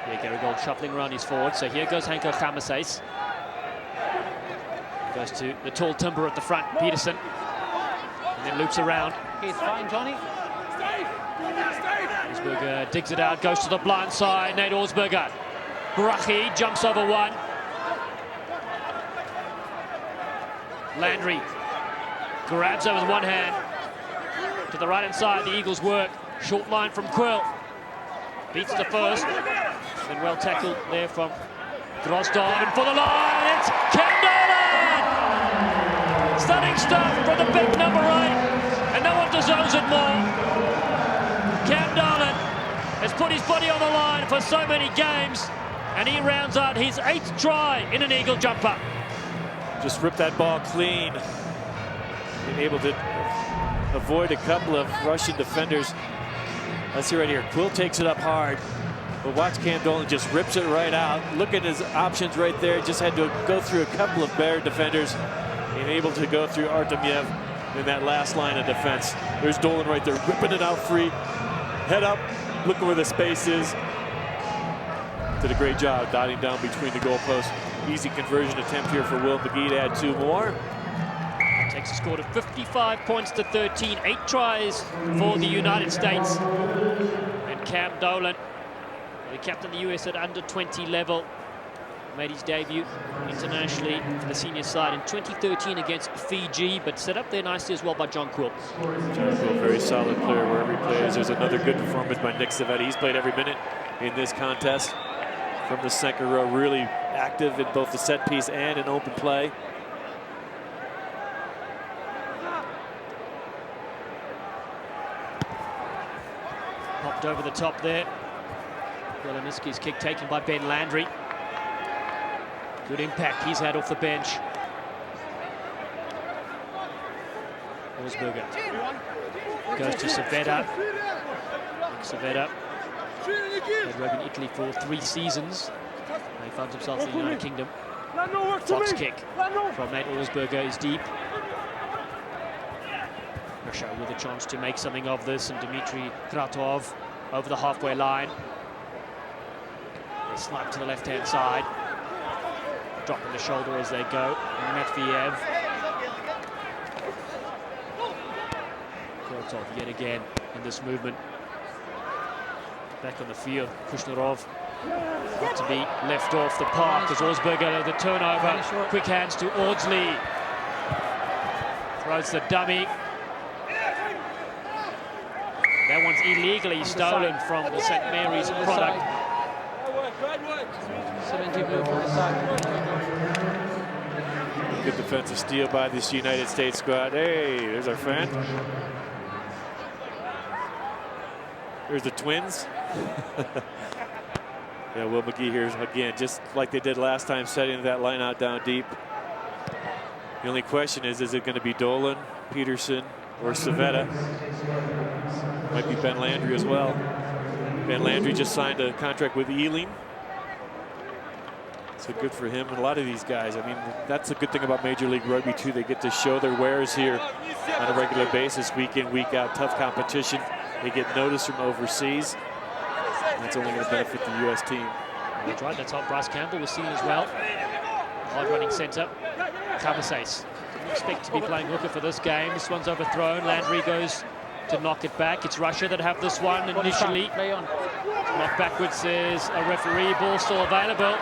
[SPEAKER 1] Yeah, Gary Gold shuffling around his forward. So here goes Hanko Kimasais. Goes to the tall timber at the front, Peterson. And then loops around.
[SPEAKER 7] He's fine, Johnny.
[SPEAKER 1] Olsberger digs it out, goes to the blind side. Nate Olsberger. Brachi jumps over one. Landry grabs her with one hand. To the right-hand side, the Eagles work. Short line from Quill. Beats the first. And well tackled there from Grosdov. And for the line, it's Cam Dolan! Stunning stuff from the big number 8. And no one deserves it more. Cam Dolan has put his body on the line for so many games. And he rounds out his 8th try in an Eagle jumper.
[SPEAKER 2] Just ripped that ball clean. Being able to avoid a couple of Russian defenders. Let's see right here. Quill takes it up hard. But watch Cam Dolan just rips it right out. Look at his options right there. Just had to go through a couple of Bear defenders. And able to go through Artemyev in that last line of defense. There's Dolan right there, ripping it out free. Head up, looking where the space is. Did a great job dotting down between the goalposts. Easy conversion attempt here for Will McGee to add 2 more.
[SPEAKER 1] Takes a score to 55 points to 13. 8 tries for the United States. And Cam Dolan, the captain of the US at under 20 level, made his debut internationally for the senior side in 2013 against Fiji, but set up there nicely as well by John Quill.
[SPEAKER 2] John Quill, very solid player wherever he plays. There's another good performance by Nick Savetta. He's played every minute in this contest. From the second row, really active in both the set piece and in open play.
[SPEAKER 1] Popped over the top there. Welaniski's kick taken by Ben Landry. Good impact he's had off the bench. Olsberger goes to Savetta. Savetta played rugby in Italy for 3 seasons. He finds himself in the United Kingdom. Fox kick from Nate Olsberger is deep. Russia with a chance to make something of this, and Dmitry Kratov over the halfway line. They snipe to the left-hand side. Dropping the shoulder as they go. Matviev. Kratov yet again in this movement. Back on the field, Kushnerov got to be left off the park as Olsberger, the turnover, quick hands to Audsley. Throws the dummy. That one's illegally stolen from the St. Mary's product.
[SPEAKER 7] 70 blue for the side.
[SPEAKER 2] Good defensive steal by this United States squad. Hey, there's our friend. There's the twins. Yeah, Will McGee here again, just like they did last time, setting that line out down deep. The only question is it going to be Dolan, Peterson, or Savetta? Might be Ben Landry as well. Ben Landry just signed a contract with Ealing. So good for him. And a lot of these guys, I mean, that's a good thing about Major League Rugby too. They get to show their wares here on a regular basis, week in, week out. Tough competition. They get noticed from overseas. That's only going to benefit the U.S. team.
[SPEAKER 1] That's right. That's how Bryce Campbell was seen as well. Hard running centre. Kimasais. Didn't expect to be playing hooker for this game. This one's overthrown. Landry goes to knock it back. It's Russia that have this one initially.
[SPEAKER 7] Play on.
[SPEAKER 1] Knocked backwards, says a referee. Ball still available.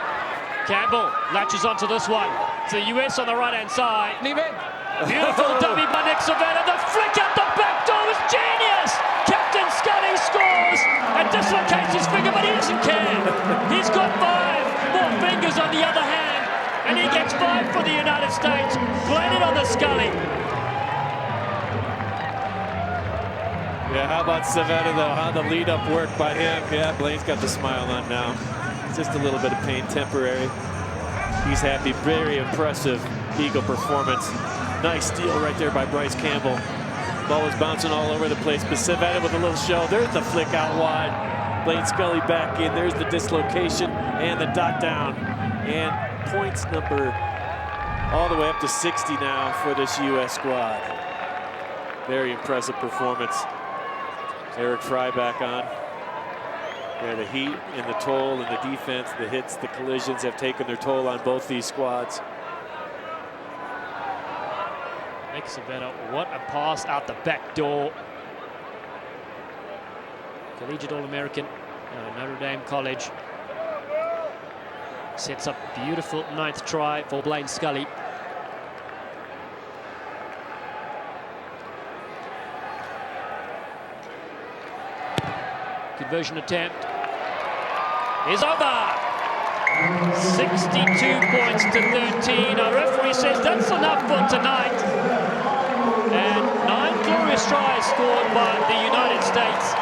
[SPEAKER 1] Campbell latches onto this one. It's the US on the right-hand side. Beautiful dummy by Nick Savannah. The flick out the back door was genius. Captain Scully scores and dislocates his finger, but he doesn't care. He's got 5 more fingers on the other hand, and he gets 5 for the United States. Blended on the Scully.
[SPEAKER 2] Yeah, how about Savannah though? How the lead-up work by him? Yeah, Blaine's got the smile on now. Just a little bit of pain, temporary. He's happy. Very impressive Eagle performance. Nice steal right there by Bryce Campbell. Ball was bouncing all over the place, but Savannah with a little show. There's the flick out wide. Blaine Scully back in. There's the dislocation and the dot down. And points number all the way up to 60 now for this U.S. squad. Very impressive performance. Eric Fry back on. Yeah, the heat and the toll and the defense, the hits, the collisions have taken their toll on both these squads.
[SPEAKER 1] Nick Savannah, what a pass out the back door. Collegiate All-American, Notre Dame College. Sets up beautiful 9th try for Blaine Scully. Conversion attempt is over. 62 points to 13. Our referee says that's enough for tonight. And 9 glorious tries scored by the United States.